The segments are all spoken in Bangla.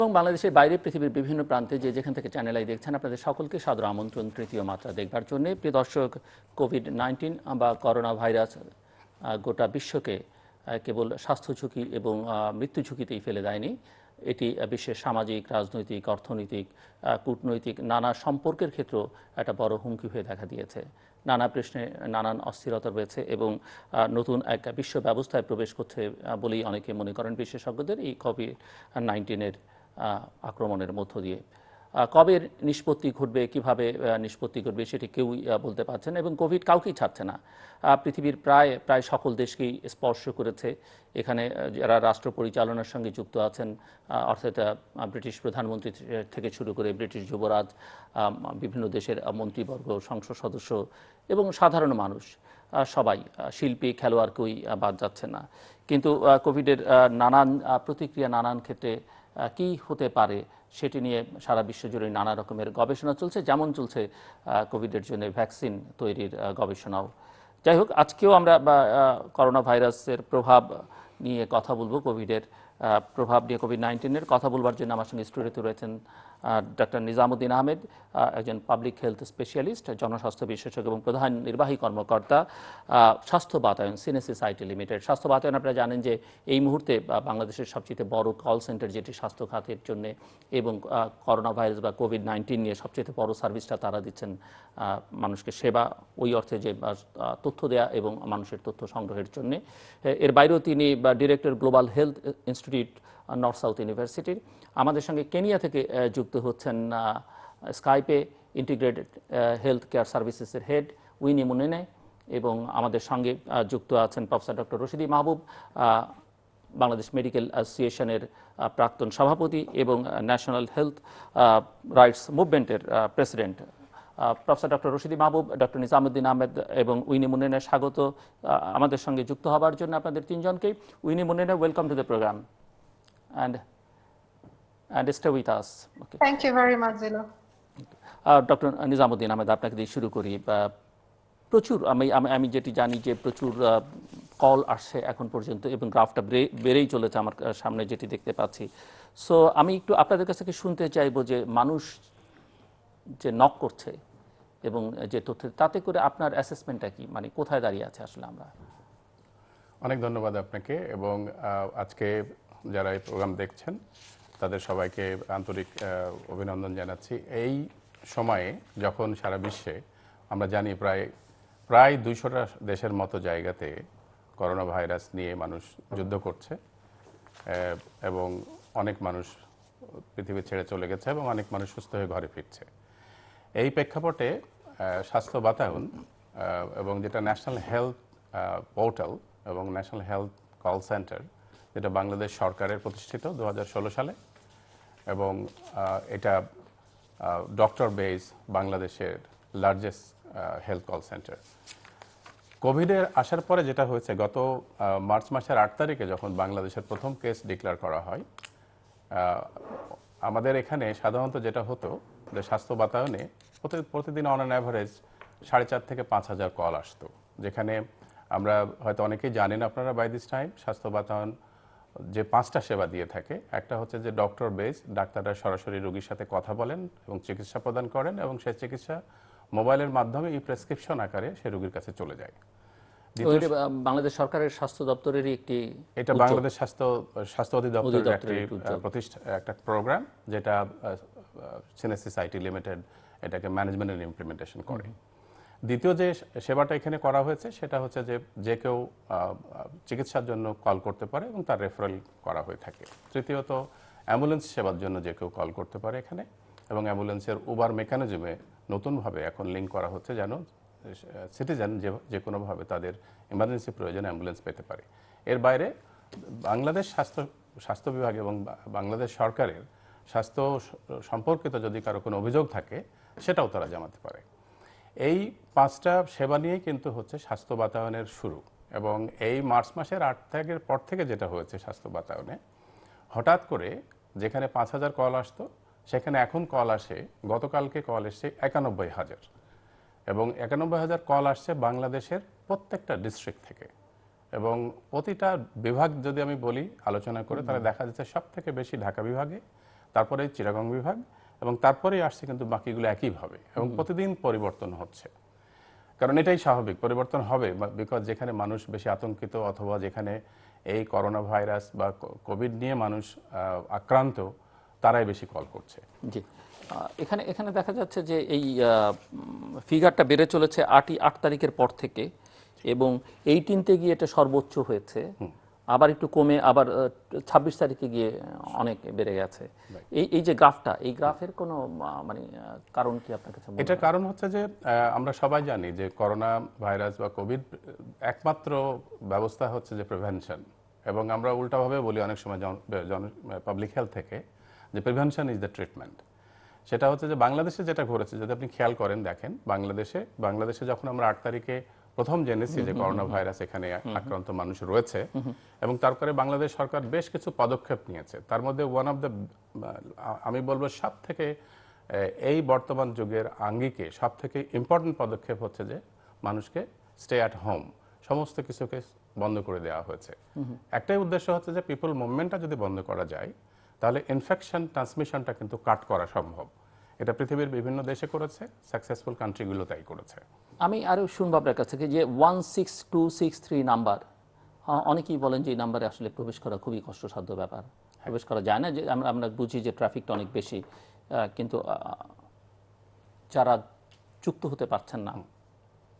এবং বাংলাদেশের বাইরে পৃথিবীর বিভিন্ন প্রান্তে যে যেখান থেকে চ্যানেল আই দেখছেন আপনাদের সকলকে সাদর আমন্ত্রণ তৃতীয় মাত্রা দেখবার জন্য। প্রিয় দর্শক, কোভিড-19 বা করোনা ভাইরাস গোটা বিশ্বকে কেবল স্বাস্থ্য ঝুঁকি এবং মৃত্যু ঝুঁকিতেই ফেলে দেয়নি, এটি বিশ্বের সামাজিক, রাজনৈতিক, অর্থনৈতিক, কূটনৈতিক নানা সম্পর্কের ক্ষেত্রেও একটা বড় হুমকি হয়ে দেখা দিয়েছে। নানা প্রশ্নে নানান অস্থিরতা রয়েছে এবং নতুন এক বিশ্ব ব্যবস্থায় প্রবেশ করছে বলেই অনেকে মনে করেন বিশেষজ্ঞদের এই কোভিড-19 আক্রমণের মধ্য দিয়ে। কবে নিষ্পত্তি ঘটবে, কিভাবে নিষ্পত্তি ঘটবে সেটি কেউই বলতে পারছেন এবং কোভিড কাউকেই ছাড়ছে না। পৃথিবীর প্রায় সকল দেশকেই স্পর্শ করেছে। এখানে যারা রাষ্ট্র পরিচালনার সঙ্গে যুক্ত আছেন, অর্থাৎ ব্রিটিশ প্রধানমন্ত্রী থেকে শুরু করে ব্রিটিশ যুবরাজ, বিভিন্ন দেশের মন্ত্রীবর্গ, সংসদ সদস্য এবং সাধারণ মানুষ, সবাই, শিল্পী, খেলোয়াড় কেউই বাদ যাচ্ছে না। কিন্তু কোভিডের নানান প্রতিক্রিয়া নানান ক্ষেত্রে কি হতে পারে সেটি নিয়ে সারা বিশ্ব জুড়ে নানা রকমের গবেষণা চলছে, যেমন চলছে কোভিডের জন্য ভ্যাকসিন তৈরির গবেষণাও। যাই হোক, আজকেও আমরা করোনা ভাইরাসের প্রভাব নিয়ে কথা বলবো, কোভিডের প্রভাব নিয়ে, কোভিড-19 কথা বলবার জন্য আমার সঙ্গে স্টুডিওতে রয়েছেন ডক্টর নিজাম উদ্দিন আহমেদ, একজন পাবলিক হেলথ স্পেশালিস্ট, জনস্বাস্থ্য বিশেষজ্ঞ এবং প্রধান নির্বাহী কর্মকর্তা, স্বাস্থ্য বাতায়ন সিনেসিস আইটি লিমিটেড। স্বাস্থ্য বাতায়ন আপনারা জানেন যে এই মুহূর্তে বাংলাদেশের সবচেয়ে বড় কল সেন্টার, যেটি স্বাস্থ্য খাতের জন্য এবং করোনা ভাইরাস বা কোভিড-19 নিয়ে সবচেয়ে বড় সার্ভিসটা তারা দিচ্ছেন মানুষকে সেবা, ওই অর্থে যে তথ্য দেয়া এবং মানুষের তথ্য সংগ্রহের জন্য। এর বাইরেও তিনি director global health institute, north south ইউনিভার্সিটির। আমাদের সঙ্গে কেনিয়া থেকে যুক্ত হচ্ছেন স্কাইপে ইন্টিগ্রেটেড হেলথ কেয়ার সার্ভিসেসের হেড উইনি মুনেনে, এবং আমাদের সঙ্গে যুক্ত আছেন professor doctor Rashid e Mahbub, Bangladesh medical অ্যাসোসিয়েশনের প্রাক্তন সভাপতি এবং ন্যাশনাল হেলথ রাইটস মুভমেন্টের president. Professor doctor Rashid e Mahbub, doctor Nizam Uddin Ahmed এবং উইনি মুনেনে স্বাগত আমাদের সঙ্গে যুক্ত হবার জন্য আপনাদের তিনজনকেই। Winnie Munene, welcome to the program and stay with us. Okay. Thank you very much, Zilo. Doctor Nizam Uddin Ahmed, আপনাকে দিয়ে শুরু করি। প্রচুর আমি যেটি জানি যে প্রচুর কল আসছে এখন পর্যন্ত এবং গ্রাফটা বেড়েই চলেছে আমার সামনে যেটি দেখতে পাচ্ছি। সো আমি একটু আপনাদের কাছ থেকে শুনতে চাইবো যে মানুষ যে নক করছে এবং যে তথ্য, তাতে করে আপনার অ্যাসেসমেন্টটা কি, মানে কোথায় দাঁড়িয়ে আছে আসলে আমরা? অনেক ধন্যবাদ আপনাকে এবং আজকে যারা এই প্রোগ্রাম দেখছেন তাদের সবাইকে আন্তরিক অভিনন্দন জানাচ্ছি। এই সময়ে যখন সারা বিশ্বে আমরা জানি প্রায় 200টা দেশের মতো জায়গাতে করোনা ভাইরাস নিয়ে মানুষ যুদ্ধ করছে এবং অনেক মানুষ পৃথিবী ছেড়ে চলে গেছে এবং অনেক মানুষ সুস্থ হয়ে ঘরে ফিরছে। এই প্রেক্ষাপটে স্বাস্থ্য বাতায়ন এবং যেটা ন্যাশনাল হেলথ পোর্টাল এবং ন্যাশনাল হেলথ কল সেন্টার, যেটা বাংলাদেশ সরকারের প্রতিষ্ঠিত 2016 সালে, এবং এটা ডক্টর বেজ বাংলাদেশের লার্জেস্ট হেলথ কল সেন্টার। কোভিডের আসার পরে যেটা হয়েছে, গত মার্চ মাসের 8 তারিখে যখন বাংলাদেশের প্রথম কেস ডিক্লেয়ার করা হয়, আমাদের এখানে সাধারণত যেটা হতো যে স্বাস্থ্য বাতায়নে প্রতিদিন অন অ্যান অ্যাভারেজ 4,500 থেকে 5,000 কল আসতো, যেখানে আমরা হয়তো অনেকেই জানেন আপনারা বাই দিস টাইম স্বাস্থ্য বাতায়ন যে 5টা সেবা দিয়ে থাকে। একটা হচ্ছে যে ডক্টর বেস, ডাক্তাররা সরাসরি রোগীর সাথে কথা বলেন এবং চিকিৎসা প্রদান করেন এবং সেই চিকিৎসা মোবাইলের মাধ্যমে ই প্রেসক্রিপশন আকারে সে রোগীর কাছে চলে যায়। বাংলাদেশ সরকারের স্বাস্থ্য দপ্তরেরই একটি, এটা বাংলাদেশ স্বাস্থ্য অধিদপ্তরের একটা প্রোগ্রাম, যেটা সিনেসিস আইটি লিমিটেড এটাকে ম্যানেজমেন্ট এন্ড ইমপ্লিমেন্টেশন করে। দ্বিতীয় যে সেবাটা এখানে করা হয়েছে সেটা হচ্ছে যে কেউ চিকিৎসার জন্য কল করতে পারে এবং তার রেফারেল করা হয়ে থাকে। তৃতীয়ত অ্যাম্বুলেন্স সেবার জন্য যে কেউ কল করতে পারে এখানে, এবং অ্যাম্বুলেন্সের উবার মেকানিজমে নতুনভাবে এখন লিঙ্ক করা হচ্ছে যেন সিটিজেন যে কোনোভাবে তাদের ইমার্জেন্সি প্রয়োজনে অ্যাম্বুলেন্স পেতে পারে। এর বাইরে বাংলাদেশ স্বাস্থ্য বিভাগ এবং বাংলাদেশ সরকারের স্বাস্থ্য সম্পর্কিত যদি কারো কোনো অভিযোগ থাকে সেটাও তারা জানাতে পারে। এই 5টা সেবা নিয়েই কিন্তু হচ্ছে স্বাস্থ্য বাতায়নের শুরু। এবং এই মার্চ মাসের 8 তারিখের পর থেকে যেটা হয়েছে স্বাস্থ্য বাতায়নে, হঠাৎ করে যেখানে 5,000 কল আসতো সেখানে এখন কল আসে, গতকালকে কল এসছে 91,000, এবং 91,000 কল আসছে বাংলাদেশের প্রত্যেকটা ডিস্ট্রিক্ট থেকে। এবং প্রতিটা বিভাগ যদি আমি বলি আলোচনা করে, তাহলে দেখা যাচ্ছে সব থেকে বেশি ঢাকা বিভাগে, তারপরে চিটাগং বিভাগ, এবং তারপরেই আসছে কিন্তু বাকিগুলো একইভাবে, এবং প্রতিদিন পরিবর্তন হচ্ছে। কারণ এটাই স্বাভাবিক, পরিবর্তন হবে, বিকজ যেখানে মানুষ বেশি আতঙ্কিত অথবা যেখানে এই করোনা ভাইরাস বা কোভিড নিয়ে মানুষ আক্রান্ত, তারাই বেশি কল করছে। জি, এখানে এখানে দেখা যাচ্ছে যে এই ফিগারটা বেড়ে চলেছে 8 তারিখের পর থেকে, এবং 18-তে গিয়ে এটা সর্বোচ্চ হয়েছে, আবার একটু কমে আবার 26 তারিখে গিয়ে অনেক বেড়ে গেছে। এই যে গ্রাফটা, এই গ্রাফের কোনো মানে কারণ কি আপনার কাছে মনে হয়? এটা কারণ হচ্ছে যে আমরা সবাই জানি যে করোনা ভাইরাস বা কোভিড একমাত্র ব্যবস্থা হচ্ছে যে প্রিভেনশন, এবং আমরা উল্টাভাবে বলি অনেক সময় পাবলিক হেলথ থেকে যে প্রিভেনশন ইজ দ্য ট্রিটমেন্ট। সেটা হচ্ছে যে বাংলাদেশে যেটা ঘটেছে, যদি আপনি খেয়াল করেন দেখেন, বাংলাদেশে যখন আমরা 8 তারিখে প্রথম জেনেছি যে করোনা ভাইরাস এখানে আক্রান্ত মানুষ রয়েছে, এবং তারপরে বাংলাদেশ সরকার বেশ কিছু পদক্ষেপ নিয়েছে। তার মধ্যে ওয়ান অফ দ্য, আমি বলবো সব থেকে এই বর্তমান যুগের আঙ্গিকে সব থেকে ইম্পর্টেন্ট পদক্ষেপ হচ্ছে যে মানুষকে স্টে অ্যাট হোম, সমস্ত কিছুকে বন্ধ করে দেওয়া হয়েছে। একটাই উদ্দেশ্য হচ্ছে যে পিপল মুভমেন্টটা যদি বন্ধ করা যায়, তাহলে ইনফেকশন ট্রান্সমিশনটা কিন্তু কাট করা সম্ভব। এটা পৃথিবীর বিভিন্ন দেশে করেছে, সাকসেসফুল কান্ট্রিগুলো তাই করেছে। আমি আরও শুনবো আপনার কাছ থেকে যে 16263 নাম্বার, অনেকেই বলেন যে এই নাম্বারে আসলে প্রবেশ করা খুবই কষ্টসাধ্য ব্যাপার, প্রবেশ করা যায় না। যে আমরা বুঝি যে ট্রাফিকটা অনেক বেশি, কিন্তু যারা যুক্ত হতে পারছেন না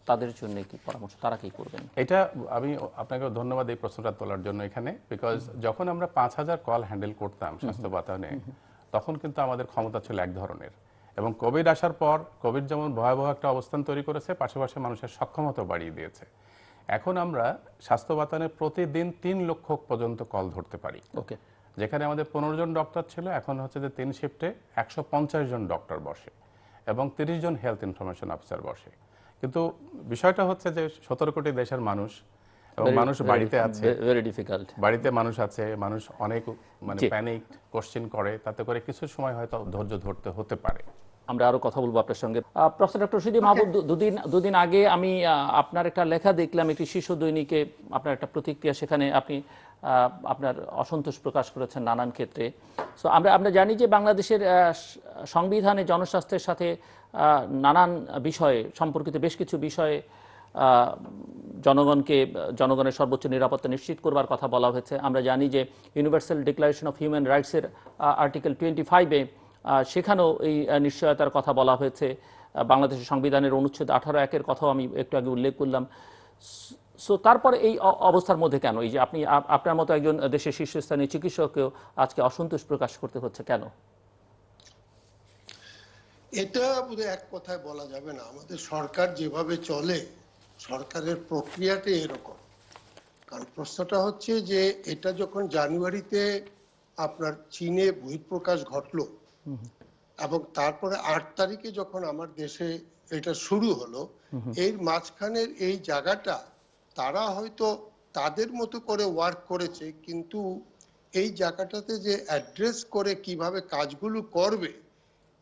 তাদের জন্য কি পরামর্শ, তারা কি করবেন? এটা আমি আপনাকে ধন্যবাদ এই প্রশ্নটা তোলার জন্য এখানে, বিকজ যখন আমরা 5000 কল হ্যান্ডেল করতাম স্বাস্থ্য বাতায়নে, তখন কিন্তু আমাদের ক্ষমতা ছিল এক ধরনের, এবং কোভিড আসার পর কোভিড যেমন ভয়াবহ একটা অবস্থান তৈরি করেছে, পাশাপাশি মানুষের সক্ষমতা বাড়িয়ে দিয়েছে। এখন আমরা স্বাস্থ্য বাতায়নে প্রতিদিন 3 লক্ষ পর্যন্ত কল ধরতে পারি। ওকে, যেখানে আমাদের 15 জন ডক্টর ছিল, এখন হচ্ছে যে 3 শিফটে 150 জন ডক্টর বসে এবং 30 জন হেলথ ইনফরমেশন অফিসার বসে। কিন্তু বিষয়টা হচ্ছে যে 17 কোটি দেশের মানুষ, এবং মানুষ বাড়িতে আছে, ভেরি ডিফিকাল্ট, বাড়িতে মানুষ আছে, মানুষ অনেক মানে প্যানিক, কোশ্চেন করে, তাতে করে কিছু সময় হয়তো ধৈর্য ধরতে হতে পারে। আমরা আরো কথা বলবো আপনার সঙ্গে। প্রফেসর ডক্টর রশিদ-ই-মাহবুব, দুদিন আগে আমি আপনার একটা লেখা দেখলাম, একটি শিশু দৈনিকে, আপনার একটা প্রতিক্রিয়া, সেখানে আপনি আপনার অসন্তোষ প্রকাশ করেছেন নানান ক্ষেত্রে। সো আমরা জানি যে বাংলাদেশের সংবিধানে জনস্বাস্থ্যের সাথে নানান বিষয়ে সম্পর্কিত বেশ কিছু বিষয়ে জনগণের সর্বোচ্চ নিরাপত্তা নিশ্চিত করবার কথা বলা হয়েছে। আমরা জানি যে ইউনিভার্সাল ডিক্লারেশন অফ হিউম্যান রাইটসের আর্টিকেল 25-এ সেখানেও এই নিশ্চয়তার কথা বলা হয়েছে। বাংলাদেশের সংবিধানের অনুচ্ছেদ 18(1)-এর কথাও আমি একটু আগে উল্লেখ করলাম। সো তারপরে এই অবস্থার মধ্যে কেন এই যে আপনার মতো একজন দেশের শীর্ষস্থানীয় চিকিৎসককেও আজকে অসন্তোষ প্রকাশ করতে হচ্ছে কেন? এটা বোধহয় এক কথায় বলা যাবে না। আমাদের সরকার যেভাবে চলে, সরকারের প্রক্রিয়াটা এরকম। কারণ প্রশ্নটা হচ্ছে যে এটা যখন জানুয়ারিতে আপনার চীনে বহিঃপ্রকাশ ঘটলো, এবং তারপরে 8 তারিখে যখন আমার দেশে এটা শুরু হলো, এর মাঝখানের এই জায়গাটা তারা হয়তো তাদের মতো করে ওয়ার্ক করেছে, কিন্তু এই জায়গাটাতে যে অ্যাড্রেস করে কিভাবে কাজগুলো করবে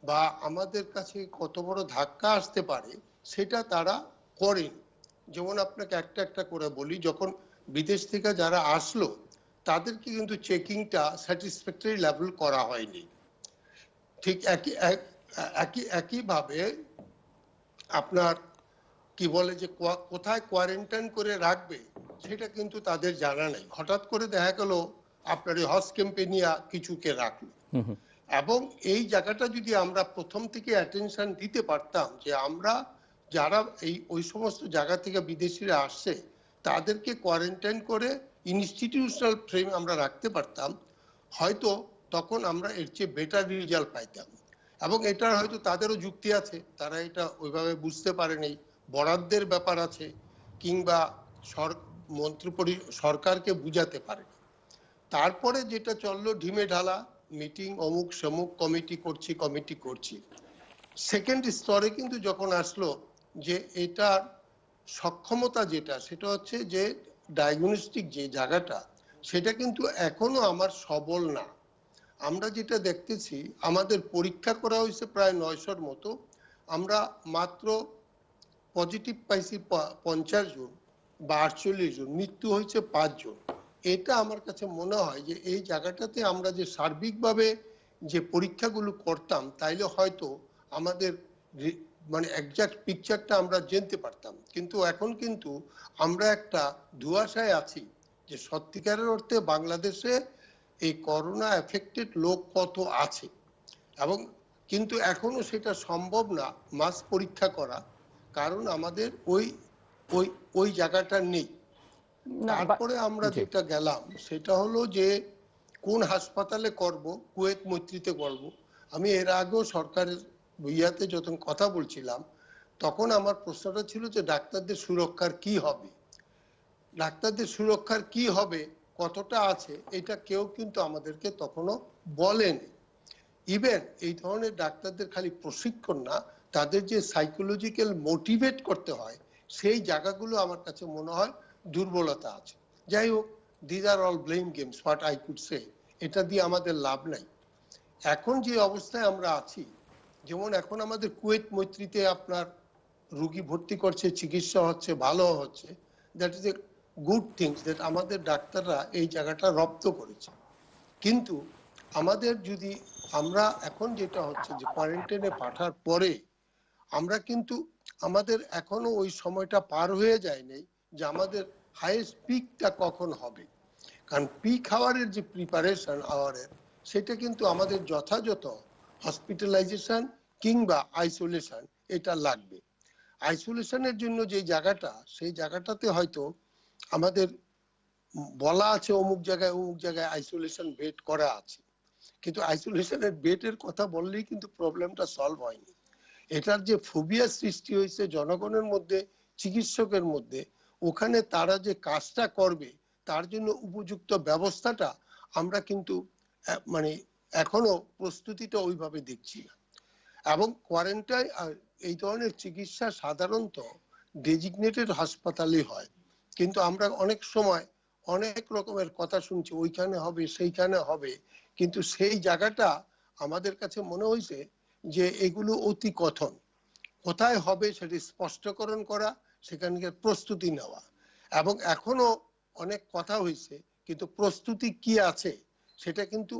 বা আমাদের কাছে কত বড় ধাক্কা আসতে পারে সেটা তারা করেন। যেমন আপনাকে একটা একটা করে বলি, যখন বিদেশ থেকে যারা আসলো তাদেরকে কিন্তু চেকিংটা স্যাটিসফ্যাক্টরি লেভেল করা হয়নি। ঠিক একইভাবে আপনার কি বলে যে কোথায় কোয়ারেন্টাইন করে রাখবে সেটা কিন্তু তাদের জানা নেই। হঠাৎ করে দেখা গেল আপনার এই হজ ক্যাম্পে নিয়ে কিছুকে রাখলো, এবং এই জায়গাটা যদি আমরা প্রথম থেকে অ্যাটেনশন দিতে পারতাম যে আমরা যারা ওই সমস্ত জায়গা থেকে বিদেশিরা আসছে তাদেরকে কোয়ারেন্টাইন করে ইনস্টিটিউশনাল ফ্রেম আমরা রাখতে পারতাম, হয়তো তখন আমরা এর চেয়ে বেটার রেজাল্ট পাইতাম। এবং এটার হয়তো তাদেরও যুক্তি আছে, তারা এটা ওইভাবে বুঝতে পারেনি, বরাদ্দের ব্যাপার আছে, কিংবা সরকারকে বুঝাতে পারেনি। তারপরে যেটা চললো ঢিমে ঢালা মিটিং, অমুক সমুক কমিটি করছি। সেকেন্ড স্তরে কিন্তু যখন আসলো যে এটার সক্ষমতা যেটা, সেটা হচ্ছে যে ডায়াগনস্টিক যে জায়গাটা, সেটা কিন্তু এখনো আমার সবল না। আমরা যেটা দেখতেছি, আমাদের পরীক্ষা করা হয়েছে প্রায় 900-র মতো, আমরা মাত্র পজিটিভ পাইছি 50 জন বা 48 জন, মৃত্যু হয়েছে 5 জন। এটা আমার কাছে মনে হয় যে এই জায়গাটাতে আমরা যে সার্বিকভাবে যে পরীক্ষাগুলো করতাম তাইলে হয়তো আমাদের মানে একজ্যাক্ট পিকচারটা আমরা জানতে পারতাম। কিন্তু এখন কিন্তু আমরা একটা ধোঁয়াশায় আছি যে সত্যিকারের অর্থে বাংলাদেশে এই করোনা এফেক্টেড লোক কত আছে, এবং কিন্তু এখনো সেটা সম্ভব না মাস পরীক্ষা করা, কারণ আমাদের ওই ওই ওই জায়গাটা নেই। তারপরে আমরা যেটা গেলাম সেটা হলো যে কোন হাসপাতালে করব, কুয়েত মৈত্রীতে করব। আমি এর আগেও সরকারের বইয়াতে যখন কথা বলছিলাম তখন আমার প্রশ্নটা ছিল যে ডাক্তারদের সুরক্ষার কি হবে, ডাক্তারদের সুরক্ষার কি হবে, কতটা আছে, এটা কেউ কিন্তু আমাদেরকে তখনও বলেনি। ইভেন এই ধরনের ডাক্তারদের খালি প্রশিক্ষণ না, তাদের যে সাইকোলজিক্যাল মোটিভেট করতে হয় সেই জায়গাগুলো আমার কাছে মনে হয় দুর্বলতা আছে। যাই হোক, this are all blame games, what I could say, এটা দিয়ে আমাদের লাভ নাই। এখন যে অবস্থায় আমরা আছি, যেমন এখন আমাদের কুয়েত মৈত্রীতে আপনার রুগী ভর্তি করছে, চিকিৎসা হচ্ছে, ভালো হচ্ছে, that is a good things, that আমাদের ডাক্তাররা এই জায়গাটা রপ্ত করেছে। কিন্তু আমাদের যদি আমরা এখন যেটা হচ্ছে যে কোয়ারেন্টাইনে পাঠার পরে আমরা কিন্তু আমাদের এখনো ওই সময়টা পার হয়ে যায়নি যে আমাদের হাইয়েস্ট পিকটা কখন হবে। কারণ পিক আওয়ারের যে প্রিপারেশন আওয়ারের, সেটা কিন্তু আমাদের যথাযথ হসপিটালাইজেশন কিংবা আইসোলেশন এটা লাগবে। আইসোলেশনের জন্য যে জায়গাটা, সেই জায়গাটাতে হয়তো আমাদের বলা আছে অমুক জায়গায় আইসোলেশন বেড করা আছে, কিন্তু আইসোলেশনের বেডের কথা বললেই কিন্তু প্রবলেমটা সলভ হয়নি। এটার যে ফোবিয়া সৃষ্টি হয়েছে জনগণের মধ্যে, চিকিৎসকের মধ্যে, ওখানে তারা যে কাজটা করবে তার জন্য উপযুক্ত ব্যবস্থাটা আমরা কিন্তু মানে এখনো প্রস্তুতিটা ওইভাবে দেখছি না। এবং কোয়ারেন্টাইন এই ধরনের চিকিৎসা সাধারণত ডেজিগনেটেড হাসপাতালে হয়, কিন্তু আমরা অনেক সময় অনেক রকমের কথা শুনছি, ওইখানে হবে সেইখানে হবে, কিন্তু সেই জায়গাটা আমাদের কাছে মনে হয়েছে যে এগুলো অতি কথন। কোথায় হবে সেটি স্পষ্টকরণ করা, সেখানকার প্রস্তুতি নেওয়া, এবং এখনো অনেক কথা হয়েছে কিন্তু প্রস্তুতি কি আছে সেটা কিন্তু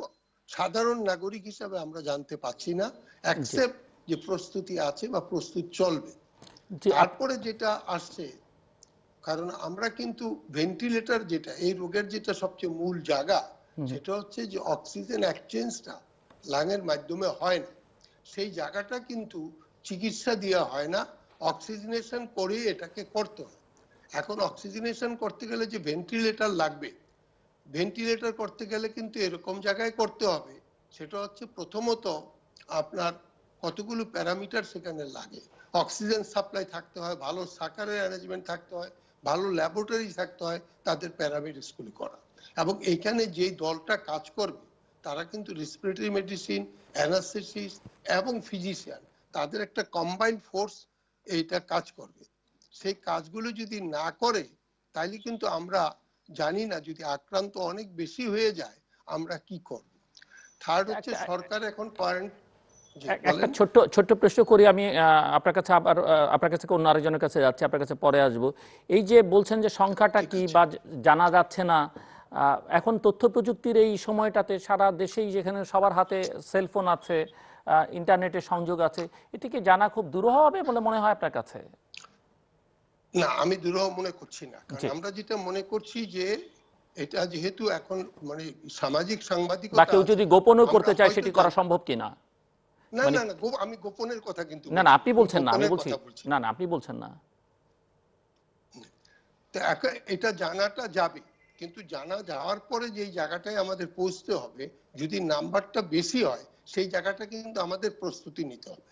সাধারণ নাগরিক হিসাবে আমরা জানতে পাচ্ছি না, অ্যাকসেপ্ট যে প্রস্তুতি আছে বা প্রস্তুত চলবে। তারপরে যেটা আসছে, কারণ আমরা কিন্তু ভেন্টিলেটর যেটা এই রোগের যেটা সবচেয়ে মূল জায়গা, সেটা হচ্ছে যে অক্সিজেন এক্সচেঞ্জটা লাংয়ের মাধ্যমে হয় না, সেই জায়গাটা কিন্তু চিকিৎসা দেওয়া হয় না, অক্সিজেনেশন করে এটাকে করতে হয়। এখন অক্সিজেনেশন করতে গেলে যে ভেন্টিলেটর লাগবে, ভেন্টিলেটর করতে গেলে কিন্তু এরকম জায়গায় করতে হবে, সেটা হচ্ছে প্রথমত আপনার কতগুলো প্যারামিটার সেখানে লাগে, অক্সিজেন সাপ্লাই থাকতে হয়, ভালো সাকারের অ্যারেঞ্জমেন্ট থাকতে হয়, ভালো ল্যাবরেটরি থাকতে হয়, তাদের প্যারামিটারগুলো করা। এবং এইখানে যেই দলটা কাজ করবে তারা কিন্তু রেসপিরেটরি মেডিসিন, অ্যানাস্থেসিস্ট এবং ফিজিশিয়ান, তাদের একটা কম্বাইন্ড ফোর্স এইটা কাজ করবে। সেই কাজগুলো যদি না করে তাইলে কিন্তু আমরা জানি না, যদি আক্রান্ত অনেক বেশি হয়ে যায় আমরা কি করব। থার্ড হচ্ছে সরকার এখন একটা ছোট্ট প্রশ্ন করি আমি আপনার কাছে, আবার আপনার কাছে অন্য আরেকজনের কাছে যাচ্ছি, আপনার কাছে পরে আসব। এই যে বলছেন যে সংখ্যাটা কি বা জানা যাচ্ছে না, এখন তথ্য প্রযুক্তির এই সময়টাতে সারা দেশেই যেখানে সবার হাতে সেলফোন আছে, ইন্টারনেটের সংযোগ আছে, এটি কি জানা খুব দুরূহ হবে বলে মনে হয় আপনার কাছে? না, আমি দুরূহ মনে করছি না, কারণ আমরা যেটা মনে করছি যে এটা যেহেতু এখন মানে সামাজিক সাংবাদিকতা, বা কেউ যদি গোপনও করতে চায় সেটি করা সম্ভব কিনা? না না না, আমি গোপনের কথা কিন্তু না না আপনি বলছেন না, আমি বলছি না না আপনি বলছেন না। এটা জানাটা যাবে, কিন্তু জানা যাওয়ার পরে যেই জায়গাটায় আমাদের পৌঁছতে হবে, যদি নাম্বারটা বেশি হয় সেই জায়গাটা কিন্তু আমাদের প্রস্তুতি নিতে হবে।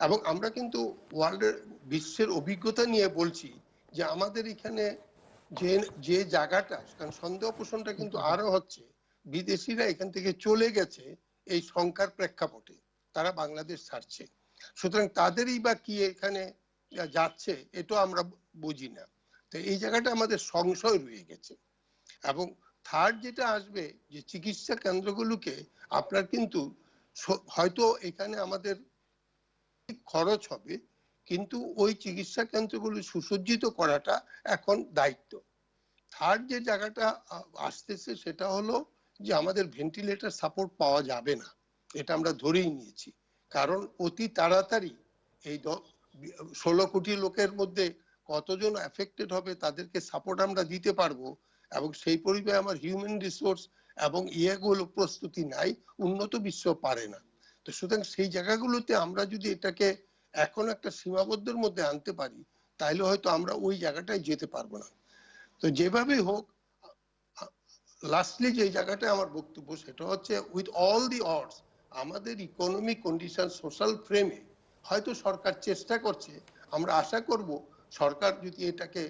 এবং আমরা কিন্তু ওয়ার্ল্ডের বিশ্বের অভিজ্ঞতা নিয়ে বলছি যে আমাদের এখানে যে জায়গাটা, কারণ সন্দেহ পোষণটা কিন্তু আরো হচ্ছে, বিদেশিরা এখান থেকে চলে গেছে এই সংখ্যার প্রেক্ষাপটে, তারা বাংলাদেশ ছাড়ছে, সুতরাং তাদেরই বা কি এখানে যাচ্ছে এটা আমরা বুঝি না। তো এই জায়গাটা আমাদের সংশয় রয়ে গেছে। এবং থার্ড যেটা আসবে যে চিকিৎসা কেন্দ্রগুলোকে আপনার কিন্তু হয়তো এখানে আমাদের খরচ হবে, কিন্তু ওই চিকিৎসা কেন্দ্রগুলো সুসজ্জিত করাটা এখন দায়িত্ব। থার্ড যে জায়গাটা আসতেছে সেটা হলো যে আমাদের ভেন্টিলেটর সাপোর্ট পাওয়া যাবে না, এটা আমরা ধরেই নিয়েছি। কারণ অতি তাড়াতাড়ি এই 16 কোটি লোকের মধ্যে কতজন এফেক্টেড হবে তাদেরকে সাপোর্ট আমরা দিতে পারবো, এবং সেই পরিমাণে আমার হিউম্যান রিসোর্স এবং ইয়েগুলো প্রস্তুতি নাই, উন্নত বিশ্ব পারে না। তো সুতরাং সেই জায়গাগুলোতে আমরা যদি এটাকে এখন একটা সীমাবদ্ধের মধ্যে আনতে পারি, তাহলে হয়তো আমরা ওই জায়গাটায় যেতে পারবো না। তো যেভাবেই হোক, লাস্টলি যে জায়গাটায় আমার বক্তব্য সেটা হচ্ছে, উইথ অল দি অডস আমাদের ইকোনমিক কন্ডিশন, সোশ্যাল ফ্রেমে হয়তো সরকার চেষ্টা করছে। আমরা আশা করব সরকার যদি এটাকে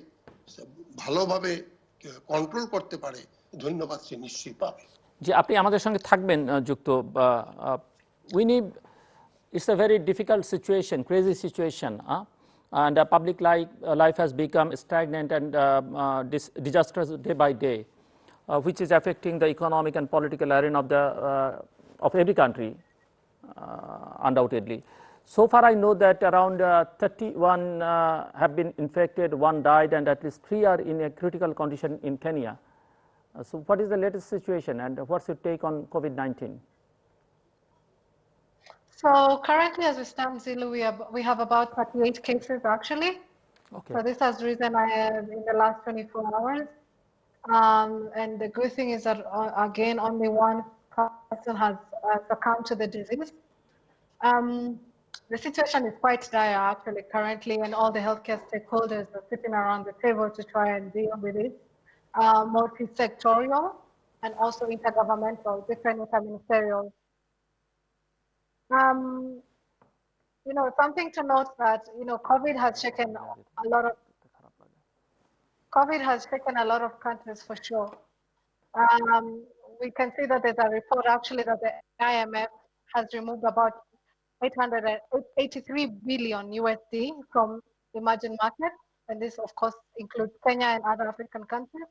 ভালোভাবে কন্ট্রোল করতে পারে, ধন্যবাদ সে নিশ্চয়ই পাবে। যে আপনি আমাদের সঙ্গে থাকবেন যুক্ত। Winnie, it's a very difficult situation, crazy situation, and public life has become stagnant and disastrous day by day, which is affecting the economic and political arena of every country, undoubtedly. So far, I know that around 31 have been infected, 1 died, and at least 3 are in a critical condition in Kenya. So what is the latest situation, and what's your take on COVID-19? So currently, as we stand, Zilu, we have about 38 cases actually. Okay. So this has risen in the last 24 hours. And the good thing is that again, only one person has succumbed to the disease. The situation is quite dire actually currently, and all the healthcare stakeholders are sitting around the table to try and deal with it. Multi-sectorial and also intergovernmental, different interministerial. Something to note that, COVID has shaken a lot of countries for sure. We can see that there's a report actually that the IMF has removed about 883 billion USD from emerging markets. And this, of course, includes Kenya and other African countries.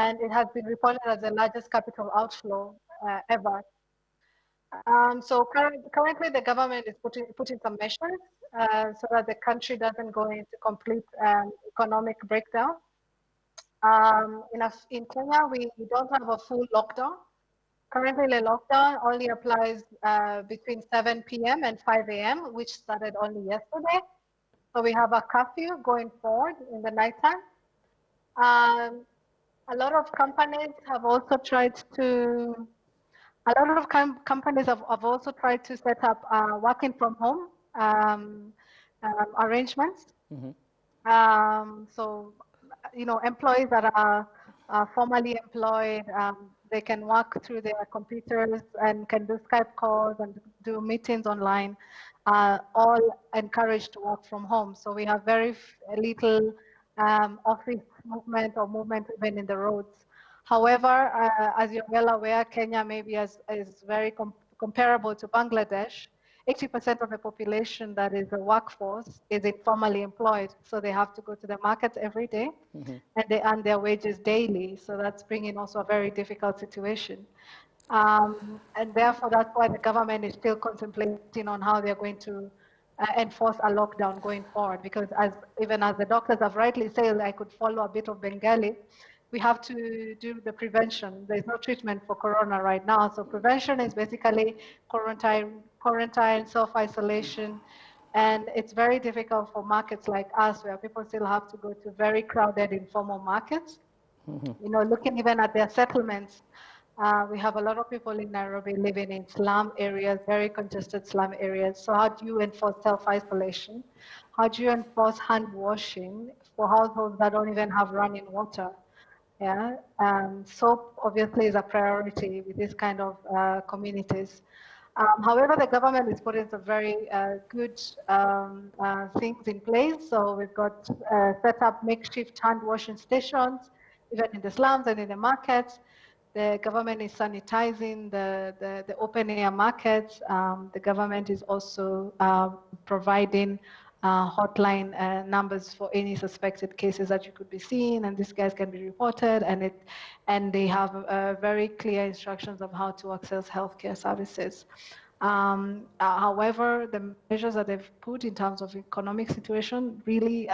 And it has been reported as the largest capital outflow ever. So currently the government is putting some measures so that the country doesn't go into complete economic breakdown. In Kenya, we don't have a full lockdown. Currently, the lockdown only applies between 7 p.m. and 5 a.m., which started only yesterday. So we have a curfew going forward in the nighttime. A lot of companies have also tried to set up working from home arrangements. So, employees that are formally employed, they can work through their computers and can do Skype calls and do meetings online, all encouraged to work from home. So we have very little office movement or movement even in the roads. However, as you're well aware, Kenya maybe is very comparable to Bangladesh. 80% of the population that is a workforce is informally employed. So they have to go to the markets every day and they earn their wages daily. So that's bringing also a very difficult situation. And therefore, that's why the government is still contemplating on how they're going to enforce a lockdown going forward. Because even as the doctors have rightly said, I could follow a bit of Bengali, we have to do the prevention. There's no treatment for corona right now. So prevention is basically quarantine, self-isolation. And it's very difficult for markets like us, where people still have to go to very crowded informal markets. Looking even at their settlements, we have a lot of people in Nairobi living in slum areas, very congested slum areas. So how do you enforce self-isolation? How do you enforce hand washing for households that don't even have running water? Yeah, soap obviously is a priority with this kind of communities. However, the government is putting some very good things in place. So we've got set up makeshift hand washing stations, even in the slums and in the markets. The government is sanitizing the open air markets. The government is also providing hotline numbers for any suspected cases that you could be seeing, and these guys can be reported, and they have very clear instructions of how to access healthcare services. However, the measures that they've put in terms of economic situation really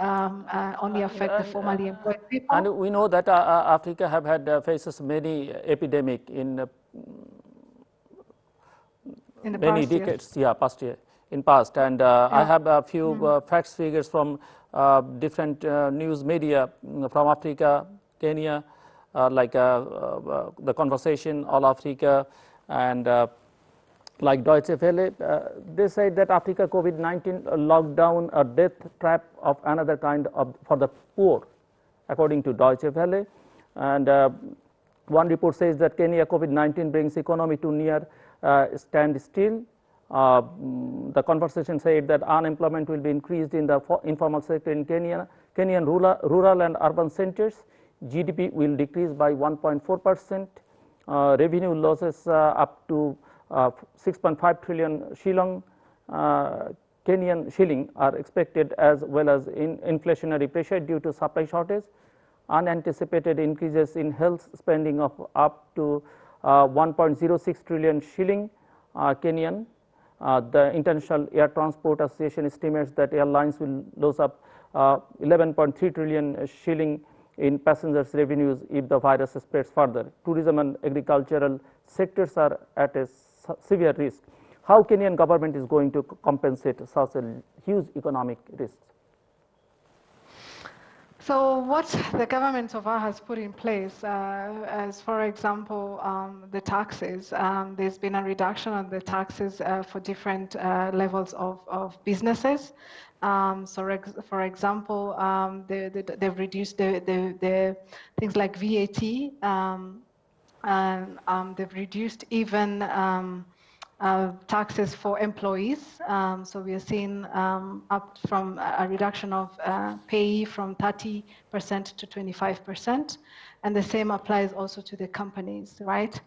only affect the formally employed people. And we know that Africa have had faces many epidemic in in the many past years. decades, yeah, in past. And I have a few facts, figures from different news media from Africa, Kenya, like the Conversation, All Africa, and like Deutsche Welle. They say that Africa COVID-19 lockdown, a death trap of another kind for the poor, according to Deutsche Welle. And one report says that Kenya COVID-19 brings economy to near standstill. The Conversation said that unemployment will be increased in the informal sector in Kenyan rural and urban centers. GDP will decrease by 1.4%. Revenue losses up to 6.5 trillion Kenyan shilling are expected, as well as inflationary pressure due to supply shortage. Unanticipated increases in health spending of up to 1.06 trillion shilling Kenyan. The International Air Transport Association estimates that airlines will lose up 11.3 trillion shilling in passengers revenues if the virus spreads further. Tourism and agricultural sectors are at a severe risk. How Kenyan government is going to compensate such a huge economic risks? So what the government so far has put in place, as for example, the taxes, there's been a reduction of the taxes for different levels of businesses. So for example, they've reduced the things like VAT, and they've reduced even taxes for employees. So we are seeing up from a reduction of pay from 30% to 25%. And the same applies also to the companies, right?